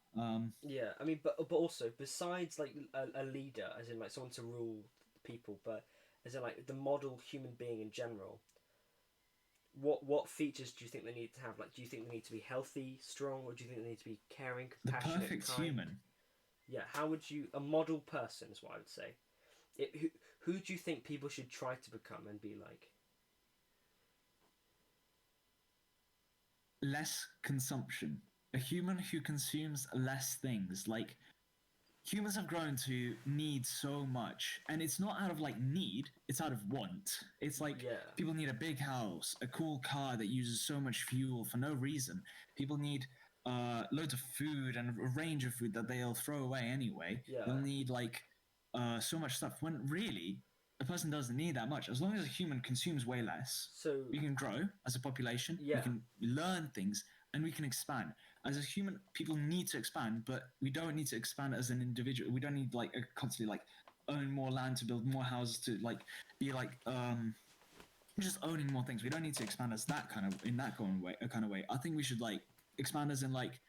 Yeah, I mean, but also besides like a leader, as in like someone to rule people, but as in like the model human being in general. What features do you think they need to have? Like, do you think they need to be healthy, strong, or do you think they need to be caring, The compassionate, perfect kind? human, Yeah, how would you a model person is what I would say. Who do you think people should try to become and be like? less consumption, a human who consumes less things. Like humans have grown to need so much, and it's not out of like need, it's out of want. It's like Yeah, people need a big house, a cool car that uses so much fuel for no reason. People need loads of food and a range of food that they'll throw away anyway. They'll yeah. need like so much stuff when really a person doesn't need that much. As long as a human consumes way less, So we can grow as a population, we yeah, can learn things, and we can expand. As a human, people need to expand, but we don't need to expand as an individual. We don't need like a constantly like own more land to build more houses to like be like just owning more things. We don't need to expand as that kind of in that kind of way. I think we should like expand as in like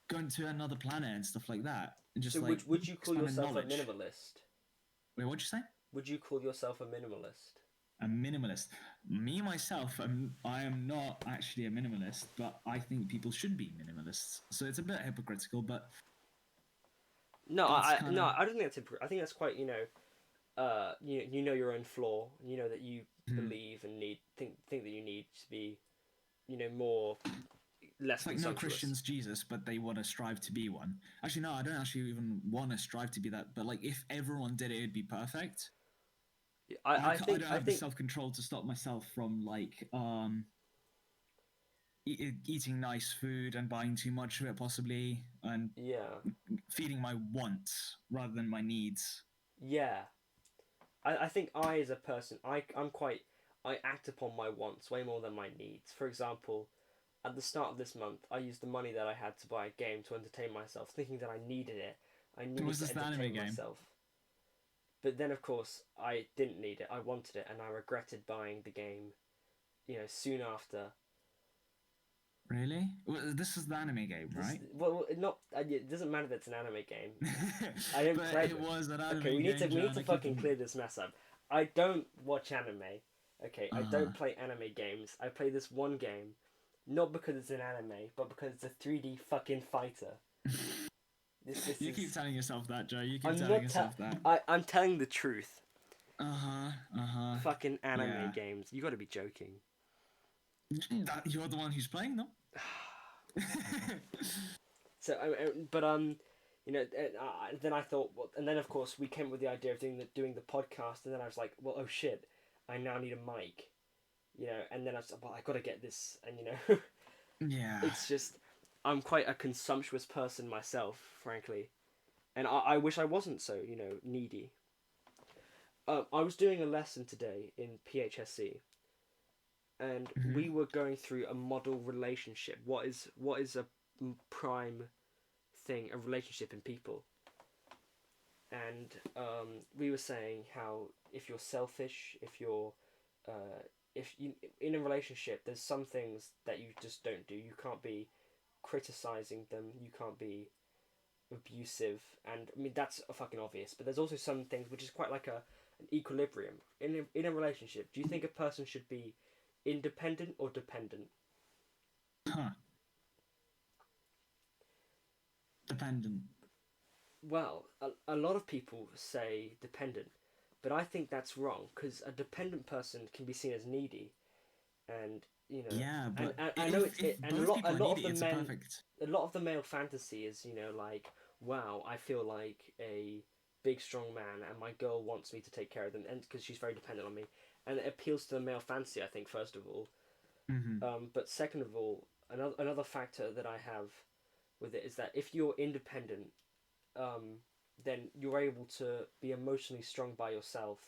going to another planet and stuff like that, and so just like would you call expand in yourself a knowledge. minimalist? Wait, what'd you say? Would you call yourself a minimalist? A minimalist. Me myself, I am not actually a minimalist, but I think people should be minimalists. So it's a bit hypocritical, but No, that's I kind no, of I don't think that's. I think that's quite you know your own flaw. You know that you believe and need think that you need to be more less it's like no consumptuous. Christians Jesus, but they want to strive to be one. Actually, no, I don't actually even want to strive to be that. But like, if everyone did it, it'd be perfect. I I think don't I have the think self control to stop myself from like eating nice food and buying too much of it, possibly, and yeah, feeding my wants rather than my needs. yeah. I think I as a person I'm quite I act upon my wants way more than my needs. For example, at the start of this month, I used the money that I had to buy a game to entertain myself, thinking that I needed it. I needed Was to this the anime entertain game? myself. But then, of course, I didn't need it. I wanted it, and I regretted buying the game. Soon after. Really? Well, this is the anime game, This right? well, not. It doesn't matter that it's an anime game. I didn't But play it it. was an Okay, anime game, we need trying to to keep fucking him. clear this mess up. I don't watch anime. Okay, I Uh don't play anime games. I play this one game, not because it's an anime, but because it's a 3D fucking fighter. huh. This You keep is. telling yourself that, Joe. You keep I'm telling not. yourself that. I'm telling the truth. Uh huh. Uh huh. Fucking anime Yeah. games. You got to be joking. You're the one who's playing them. So, but then I thought, well, and then of course we came up with the idea of doing the podcast, and then I was like, well, oh shit, I now need a mic, and then I was like, well, I got to get this, and Yeah. it's just, I'm quite a consumptuous person myself, frankly, and I wish I wasn't so needy. I was doing a lesson today in PHSE, and Hmm. we were going through a model relationship. What is a prime thing, a relationship in people? And we were saying how if you're selfish, uh, if you in a relationship, there's some things that you just don't do. You can't be criticizing them. You can't be abusive, and I mean that's a fucking obvious. But there's also some things which is quite like an equilibrium in a relationship. Do you think a person should be independent or dependent? Huh. Dependent. Well, a lot of people say dependent, but I think that's wrong because a dependent person can be seen as needy, and Yeah, but I know if and both a people are lot of needy, the it's a men, perfect. a lot of the male fantasy is like, wow, I feel like a big strong man and my girl wants me to take care of them, and because she's very dependent on me, and it appeals to the male fantasy, I think, first of all. Hmm. But second of all, another factor that I have with it is that if you're independent, um, then you're able to be emotionally strong by yourself,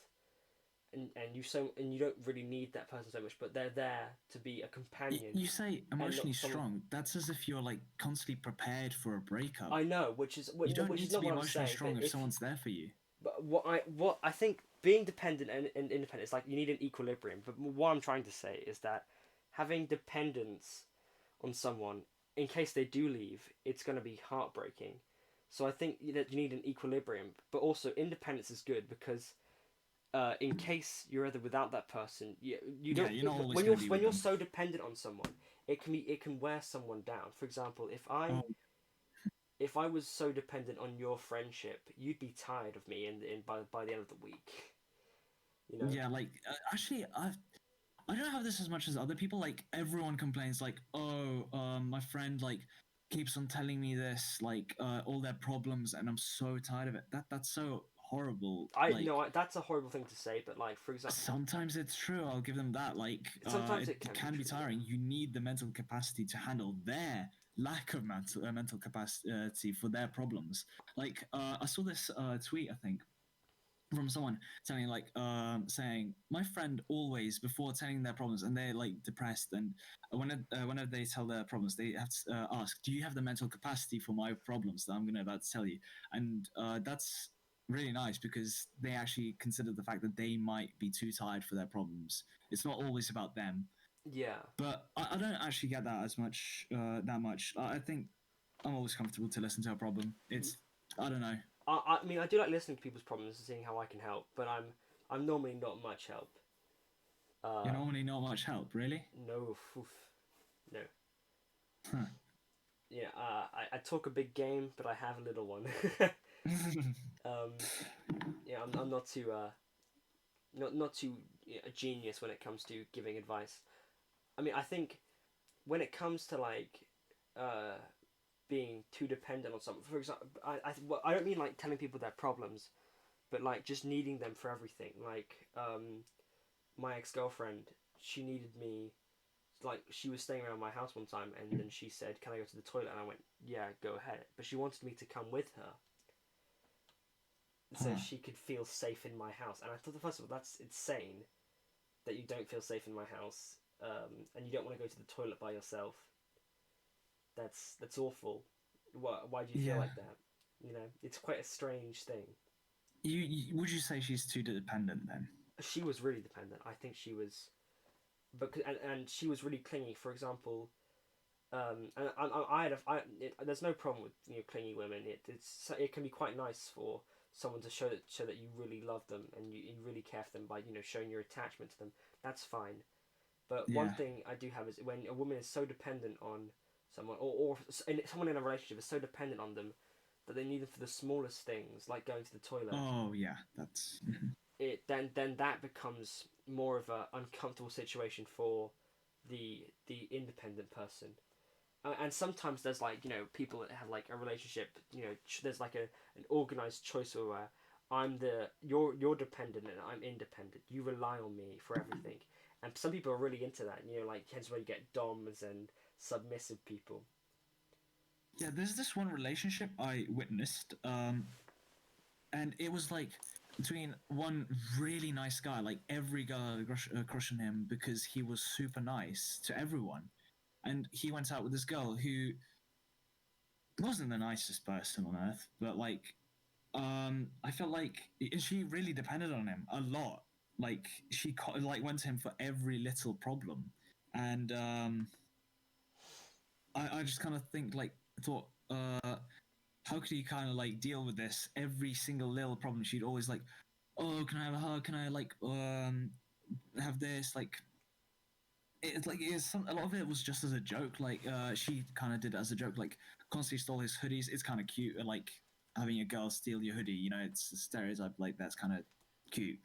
and you don't really need that person so much, but they're there to be a companion You say and emotionally not someone. strong. That's as if you're like constantly prepared for a breakup. I know, You don't which is need to not be what I'm emotionally saying, but strong if if someone's there for you. but what I think being dependent and independent is like you need an equilibrium. But what I'm trying to say is that having dependence on someone in case they do leave, it's going to be heartbreaking. So I think that you need an equilibrium, but also independence is good because in case you're either without that person, you Yeah, don't you're not always when going to be when with you're them. so dependent on someone, it can wear someone down. For example, Oh, if I was so dependent on your friendship, you'd be tired of me in by the end of the week. You know, yeah. Like actually, I don't have this as much as other people. Like everyone complains, like, oh, my friend like keeps on telling me this, like, all their problems, and I'm so tired of it. That's so horrible. I Like no, that's a horrible thing to say, but like for example, sometimes it's true. I'll give them that. Like, sometimes it it can be can be true. Yeah. tiring. You need the mental capacity to handle their lack of mental capacity for their problems. Like, I saw this tweet, I think, from someone telling like saying my friend always before telling their problems and they're like depressed and whenever they tell their problems they have to ask, do you have the mental capacity for my problems that I'm gonna about to tell you? And that's really nice because they actually consider the fact that they might be too tired for their problems. It's not always about them. Yeah. But I don't actually get that as much that much. I think I'm always comfortable to listen to a problem. It's, I don't know. I mean, I do like listening to people's problems and seeing how I can help, but I'm normally not much help. You're Uh, normally not much help, really. no, oof, no. Huh. Yeah, I talk a big game, but I have a little one. um, yeah, I'm not too not too a genius when it comes to giving advice. I mean, I think when it comes to like uh, being too dependent on something, for example, I don't mean like telling people their problems, but like just needing them for everything. Like my ex girlfriend, she needed me. Like she was staying around my house one time, and then she said, "Can I go to the toilet?" And I went, "Yeah, go ahead." But she wanted me to come with her, so Huh. she could feel safe in my house. And I thought, first of all, that's insane that you don't feel safe in my house, and you don't want to go to the toilet by yourself. That's awful. Why do you feel Yeah. like that? It's quite a strange thing. Would you say she's too dependent then? She was really dependent. I think she was, but and she was really clingy. For example, and I had there's no problem with clingy women. It can be quite nice for someone to show that you really love them and you really care for them by showing your attachment to them. That's fine. But one Yeah. thing I do have is when a woman is so dependent on someone, or someone in a relationship is so dependent on them that they need them for the smallest things, like going to the toilet. Oh yeah, that's mhm. Then that becomes more of a uncomfortable situation for the independent person. And sometimes there's like people that have like a relationship. There's like an organized choice where you're dependent and I'm independent. You rely on me for everything. And some people are really into that. Like hence where you get doms and submissive people. Yeah. There's this one relationship I witnessed, and it was like between one really nice guy, like every girl had a crush on him because he was super nice to everyone, and he went out with this girl who wasn't the nicest person on earth, but like, I felt like she really depended on him a lot. Like like went to him for every little problem, and I just kind of thought, how could he kind of like deal with this? Every single little problem, she'd always like, oh, can I have a hug? Can I like have this? Like, a lot of it was just as a joke. Like, she kind of did it as a joke. Like, constantly stole his hoodies. It's kind of cute. Like having a girl steal your hoodie. You know, it's a stereotype. Like that's kind of cute.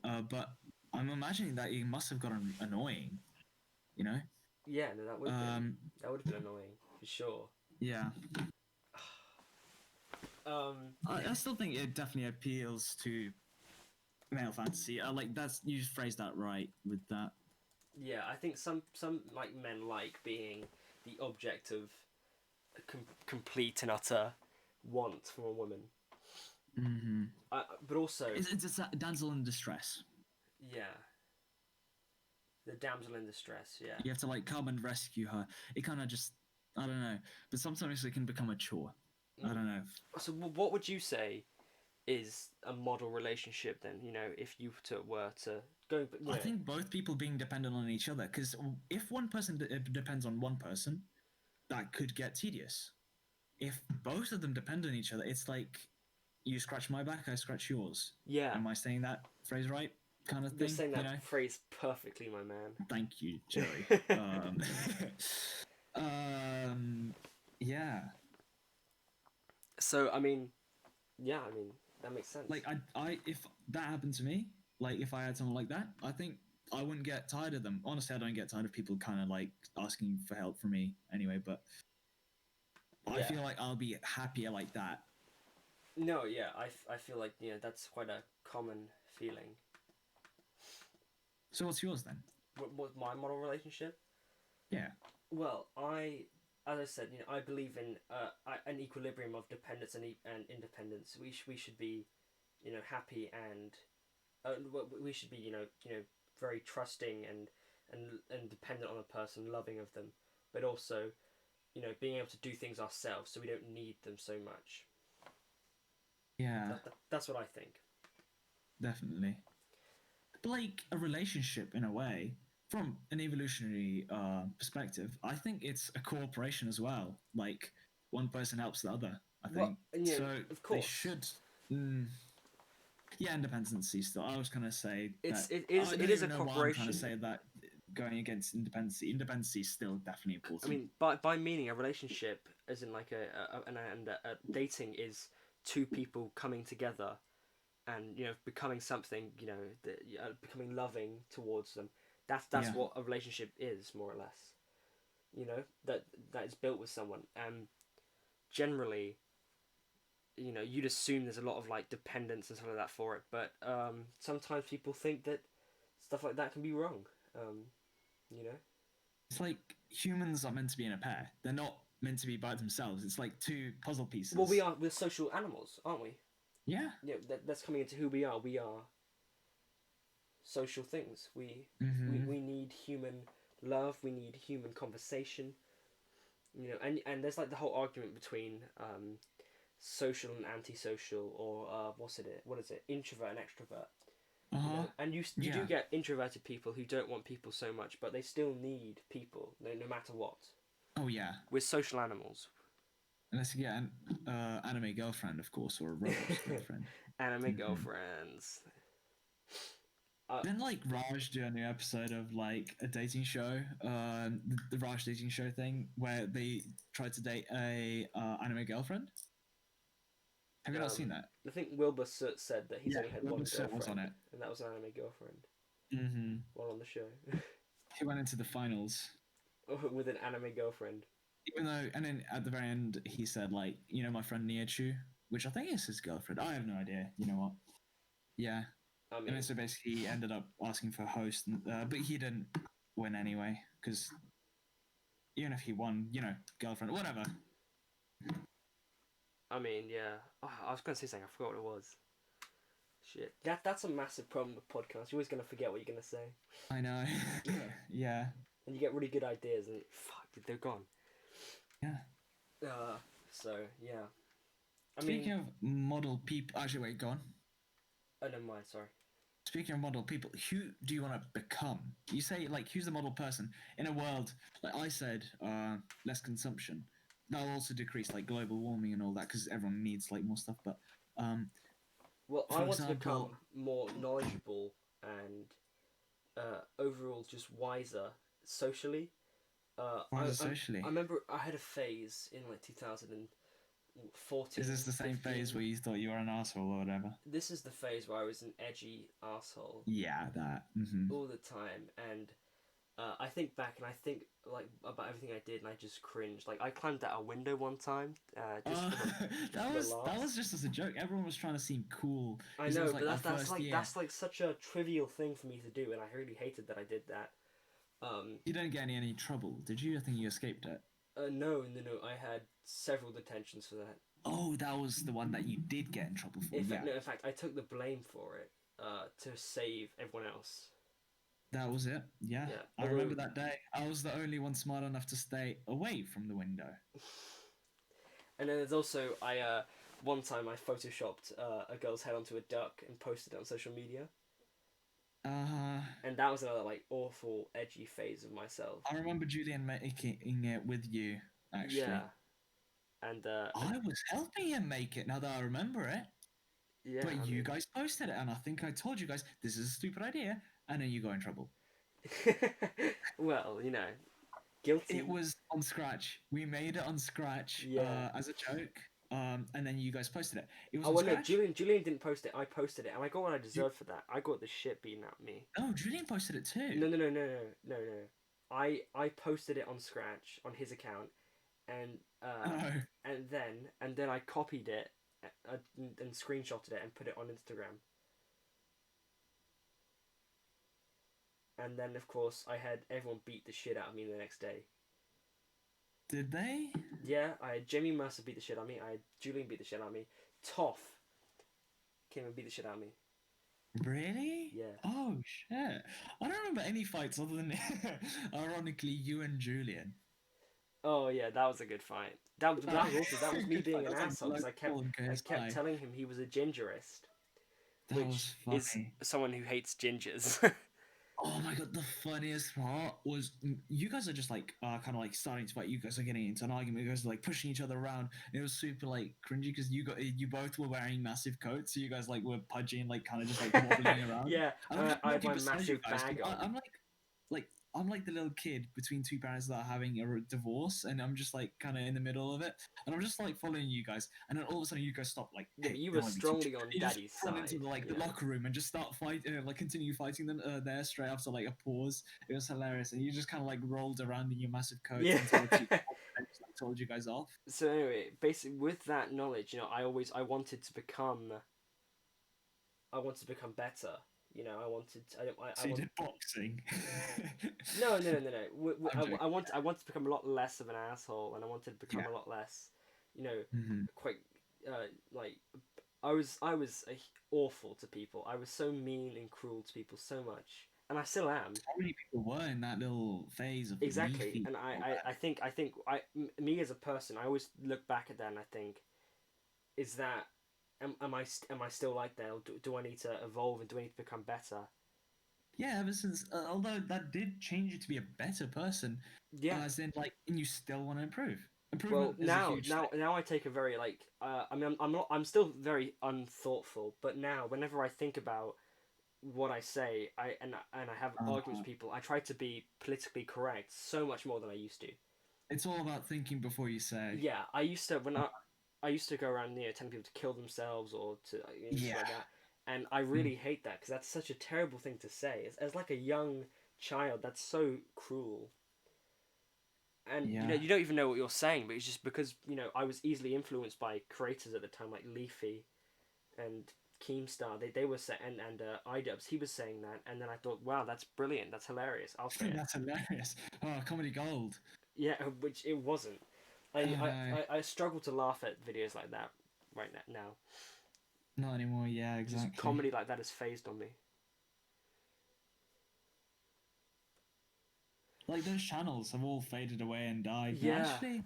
But I'm imagining that it must have gotten annoying. You know. Yeah, no, that would have been annoying for sure. Yeah. Um, I still think it definitely appeals to male fantasy. Like that's you phrased that right with that. yeah, I think some like men like being the object of a complete and utter want from a woman. Mm-hmm. But also, It's a damsel in distress. yeah, the damsel in distress. Yeah. You have to like come and rescue her. It kind of just I don't know, but sometimes it can become a chore. I Mm. don't know. So, what would you say is a model relationship then? You know, if you were to go, you I know, think both people being dependent on each other, because if one person depends on one person, that could get tedious. If both of them depend on each other, it's like you scratch my back, I scratch yours. yeah, Am I saying that phrase right? Kind of you're thing, saying you that know? phrase perfectly, my man. Thank you, Joey. Um, yeah. So, I mean, yeah, I mean that makes sense. Like if that happened to me, like if I had someone like that, I think I wouldn't get tired of them. Honestly, I don't get tired of people kind of like asking for help from me anyway. But I Yeah. feel like I'll be happier like that. No, yeah, I feel like that's quite a common feeling. So what's yours then? What my model relationship? Yeah. Well, as I said, I believe in an equilibrium of dependence and independence. We should be, happy and we should be, very trusting and dependent on a person, loving of them, but also, being able to do things ourselves, so we don't need them so much. Yeah, That's what I think. definitely. But like a relationship in a way, from an evolutionary perspective, I think it's a cooperation as well. Like one person helps the other. I Well, think and, so. of They course, should. Mm, yeah, independency still. I was gonna say that. I it don't is a even know why I'm trying to cooperation. say that going against independency. Independency is still definitely I important. mean, by meaning a relationship, as in like dating is two people coming together and becoming something, becoming loving towards them. That's Yeah. what a relationship is, more or less. That is built with someone. Generally, you'd assume there's a lot of like dependence and stuff like that for it, but sometimes people think that stuff like that can be wrong. Um, you know. It's like humans are meant to be in a pair. They're not meant to be by themselves. It's like two puzzle Well, pieces. we're social animals, aren't we? Yeah. That's coming into who we are. We are social things. We Mm-hmm. need human love. We need human conversation. And there's like the whole argument between social and antisocial, or what is it, introvert and extrovert. Uh-huh. And you do Yeah. get introverted people who don't want people so much, but they still need people, no matter what. Oh yeah. We're social animals. Unless you get an anime girlfriend, of course, or a Roblox girlfriend. Anime Mm-hmm. girlfriends. Uh, Didn't like Raj do a new episode of like a dating show, the Raj dating show thing, where they tried to date a anime girlfriend? Have you not seen that? I think Wilbur Soot said that he's Yeah, only had Wilbur one Soot was on girlfriend, it. and that was an anime girlfriend Mm-hmm. while on the show. He went into the finals, With an anime girlfriend. even though, and then at the very end, he said like, my friend Niachu, which I think is his girlfriend. I have no idea. You know what? Yeah, I and mean, then so basically he ended up asking for a host, but he didn't win anyway because even if he won, girlfriend, whatever. yeah. Oh, I was gonna say something. I forgot what it was. Shit. That's a massive problem with podcasts. You're always gonna forget what you're gonna say, I know. Yeah. and you get really good ideas, and fuck, they're gone. Yeah. Uh, so yeah. I Speaking mean, of model people, actually, wait, go on. oh never mind. Sorry. Speaking of model people, who do you want to become? You say like, who's the model person in a world like I said, less consumption. That'll also decrease like global warming and all that because everyone needs like more stuff. But um, Well, I for want to example, become more knowledgeable and overall just wiser socially. why is it socially? I remember I had a phase in like 2014, Is this the same 15. phase where you thought you were an asshole or whatever? This is the phase where I was an edgy asshole Yeah, that. Mm-hmm. all the time, and I think back and I think like about everything I did, and I just cringed. Like I climbed out a window one time, just for the just for the that laughs. was just as a joke. Everyone was trying to seem cool I because it know, was but like our first year. that's like such a trivial thing for me to do, and I really hated that I did that. You didn't get any trouble, did you? I think you escaped it. No. I had several detentions for that. Oh, that was the one that you did get in trouble for. In fact, Yeah, no. In fact, I took the blame for it. To save everyone else. that was it. Yeah, Yeah. I Although, remember that day. I was the only one smart enough to stay away from the window. and then there's also one time I photoshopped a girl's head onto a duck and posted it on social media, Uh, and that was another like awful edgy phase of myself. I remember Julian making it with you, Yeah, actually. and I was helping him make it now that I remember it. yeah, But I you mean, guys posted it, and I think I told you guys this is a stupid idea, and then you got in trouble. well, you know, guilty. It was on Scratch. We made it on Scratch Yeah. as a joke, and then you guys posted it. It was Oh on well, no, Scratch. Julian didn't post it. I posted it, and I got what I You, deserved for that. I got the shit beaten out of me. no, Julian posted it too. No. I posted it on Scratch on his account, and Oh, and then I copied it and screenshotted it and put it on Instagram. And then of course I had everyone beat the shit out of me the next day. did they? Yeah, I had Jamie Mercer beat the shit out of me. I had Julian beat the shit out of me. Toff came and beat the shit out of me. Really? Yeah. Oh shit! I don't remember any fights other than, ironically, you and Julian. Oh yeah, that was a good fight. That was me being That an was like asshole because local and I kept KSI. telling him he was a gingerist, That which was is funny. someone who hates gingers. Oh my god, the funniest part was you guys are just like kind of like starting to fight. You guys are getting into an argument. You guys are like pushing each other around. And it was super like cringy because you both were wearing massive coats, so you guys like were pudging, like kind of just like wobbling around. Yeah, And I'm just I had walking my beside you massive guys. bag on. Like I'm like the little kid between two parents that are having a divorce, and I'm just like kind of in the middle of it, and I'm just like following you guys, and then all of a sudden you guys stop like, Yeah, but hey, you were don't let me teach you. strongly on You just Daddy's run into side. the like You the know. locker room and just start fighting, like continue fighting them there straight after like a pause. It was hilarious, and you just kind of like rolled around in your massive coats Yeah. until the teacher just, like, told you guys off. So anyway, basically with that knowledge, I wanted to become better. You know, I wanted So you did boxing. no. I'm joking. I wanted to become a lot less of an asshole, and I wanted to become Yeah. a lot less, you know, Mm-hmm. quite like I was awful to people. I was so mean and cruel to people so much, and I still am. So many people were in that little phase of Exactly, leafy. and And all that. I think me as a person, I always look back at that and I think, is that am I still like that? Or do I need to evolve and do I need to become better? Yeah, ever since, although that did change you to be a better person, Yeah. as in like, and you still want to improve. Well, Improvement is a huge thing. now I take a very like I mean I'm still very unthoughtful, but now whenever I think about what I say, I have arguments Uh, with people, I try to be politically correct so much more than I used to. it's all about thinking before you say. Yeah, I used to go around telling people to kill themselves or to shit Yeah. like that, and I Mm, really hate that because that's such a terrible thing to say. As like a young child, that's so cruel. And yeah. you don't even know what you're saying, but it's just because I was easily influenced by creators at the time like Leafy and Keemstar. They were saying and iDubbbz. He was saying that, and then I thought, wow, that's brilliant. That's hilarious. I'll say it. That's hilarious. Oh, comedy gold. Yeah, which it wasn't. Oh no. I struggle to laugh at videos like that right now. Not anymore. Yeah, Just exactly. comedy like that has phased on me. Like those channels have all faded away and died. But Yeah, actually,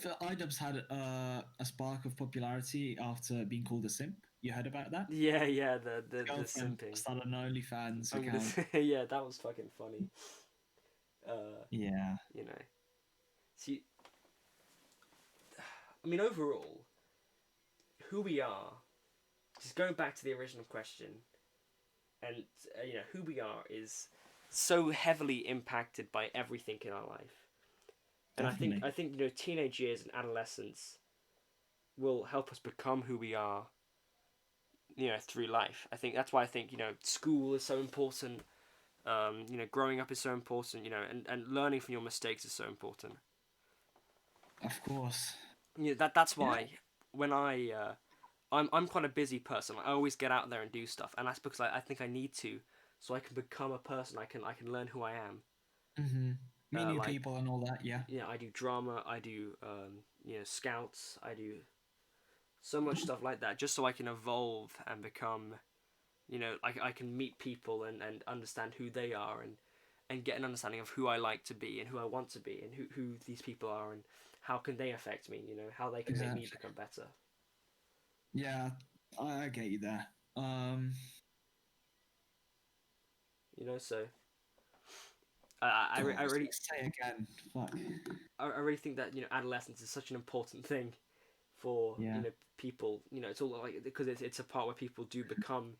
iDubbbz had a spark of popularity after being called a simp. You heard about that? yeah, yeah. His The girlfriend simping. started an OnlyFans I'm gonna account. say, yeah, that was fucking funny. Uh, Yeah, you know, see, I mean, overall, who we are. Just going back to the original question, and who we are is so heavily impacted by everything in our life. And definitely. I think teenage years and adolescence will help us become who we are, through life. I think that's why I think school is so important. Growing up is so important. And learning from your mistakes is so important. Of course. That's Yeah. why when I'm quite a busy person. I always get out there and do stuff, and that's because I think I need to, so I can become a person. I can learn who I am. Mm-hmm. Meet new Like people and all that. Yeah. I do drama. I do scouts. I do so much stuff like that, just so I can evolve and become. I can meet people and understand who they are and get an understanding of who I like to be and who I want to be and who these people are and how can they affect me. How they can make me Exactly. become better. Yeah, I get you there. So God, I what was I really gonna say again? Fuck. I really think that adolescence is such an important thing for Yeah. people. It's all like because it's a part where people do become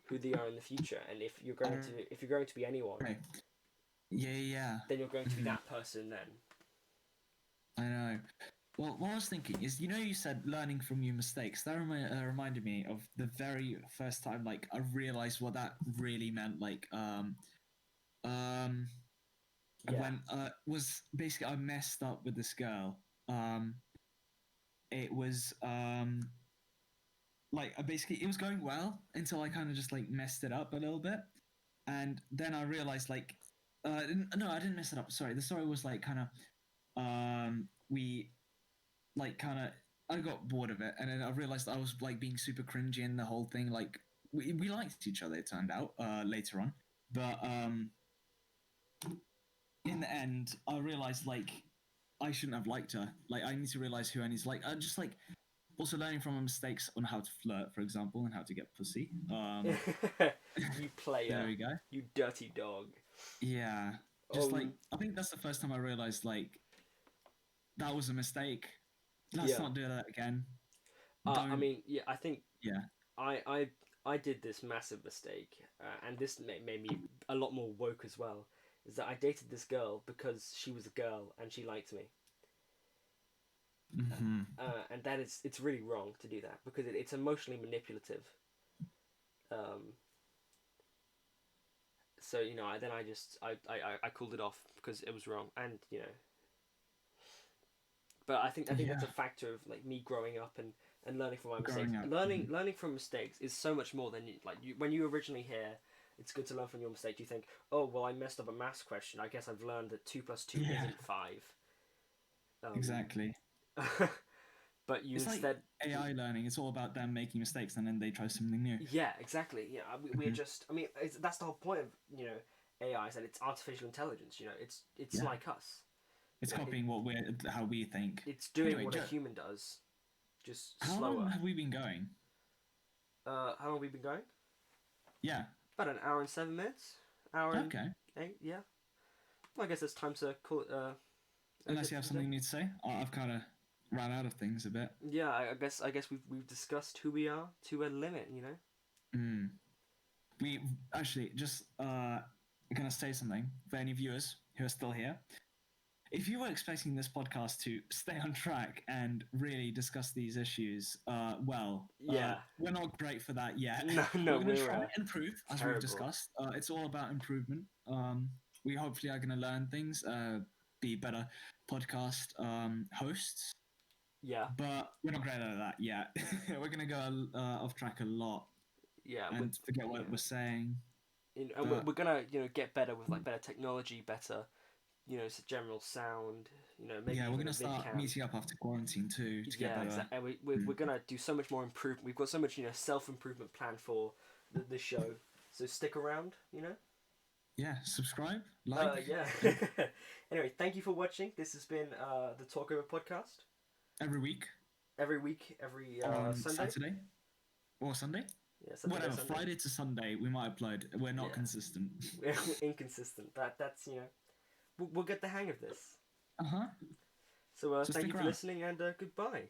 who they are in the future. And if you're going to be anyone, Okay. Yeah, yeah. then you're going to be Mm-hmm. that person. Then I know. Well, what I was thinking is, you said learning from your mistakes. That reminded me of the very first time, like, I realized what that really meant. Um, yeah, when was basically I messed up with this girl. Um, it was like basically it was going well until I kind of just like messed it up a little bit, and then I realized like, no, I didn't mess it up. Sorry, the story was like kind of we like kind of I got bored of it, and then I realized I was like being super cringy in the whole thing. Like we liked each other, it turned out later on, but in the end, I realized like I shouldn't have liked her. Like I need to realize who I need to like. I just like also learning from my mistakes on how to flirt, for example, and how to get pussy. you There player, we go. you dirty dog. Yeah, just like Um, I think that's the first time I realized like that was a mistake. Let's yeah. not do that again. I Don't. mean, yeah. I think Yeah. I I I did this massive mistake, and this made me a lot more woke as well. Is that I dated this girl because she was a girl and she liked me, Hmm. and it's really wrong to do that because it's emotionally manipulative. Um, so then I called it off because it was wrong, and but I think that's Yeah. a factor of like me growing up and learning from my mistakes. Growing up. Hmm. Learning from mistakes is so much more than when you originally hear it's good to learn from your mistakes. You think, oh well, I messed up a maths question. I guess I've learned that 2 plus 2 Yeah. isn't 5. Um, Exactly. but you It's like instead, AI learning. It's all about them making mistakes and then they try something new. yeah, exactly. Yeah, we're Hmm. just. I mean, that's the whole point of AI is that it's artificial intelligence. It's Yeah. like us. It's copying what we're how we think. It's doing Anyway, what a Joe, human does, just how long slower. have we been going? How long have we been going? Yeah. About an hour and 7 minutes. Hour and Okay. 8. Yeah. Well, I guess it's time to call it. Unless Exit you have for the day. something new to say, I've kind of ran out of things a bit. Yeah, I guess we've discussed who we are to a limit. Mm. We actually just gonna say something for any viewers who are still here. If you were expecting this podcast to stay on track and really discuss these issues, Yeah. we're not great for that yet. No, We're no, going to we're try and improve, as we've terrible. discussed. It's all about improvement. We hopefully are going to learn things, be better podcast hosts, Yeah, but we're not great at that yet. We're going to go off track a lot yeah, with and forget what we're saying. and But we're gonna get better with like better technology, better it's a general sound. Maybe Yeah, we're even a gonna vid start cam. meeting up after quarantine too to get Yeah, better. exactly. We're gonna do so much more improvement. We've got so much self improvement planned for the show. So stick around. Yeah, subscribe, like, Yeah. Anyway, thank you for watching. This has been the Talkover podcast. every week Every week, every on Sunday. Saturday or Sunday. Yeah, Saturday, Whatever, Sunday. Friday to Sunday, we might upload. We're not Yeah, consistent. we're inconsistent. That's we'll get the hang of this. Uh huh. So So thank you stick for around. listening and goodbye.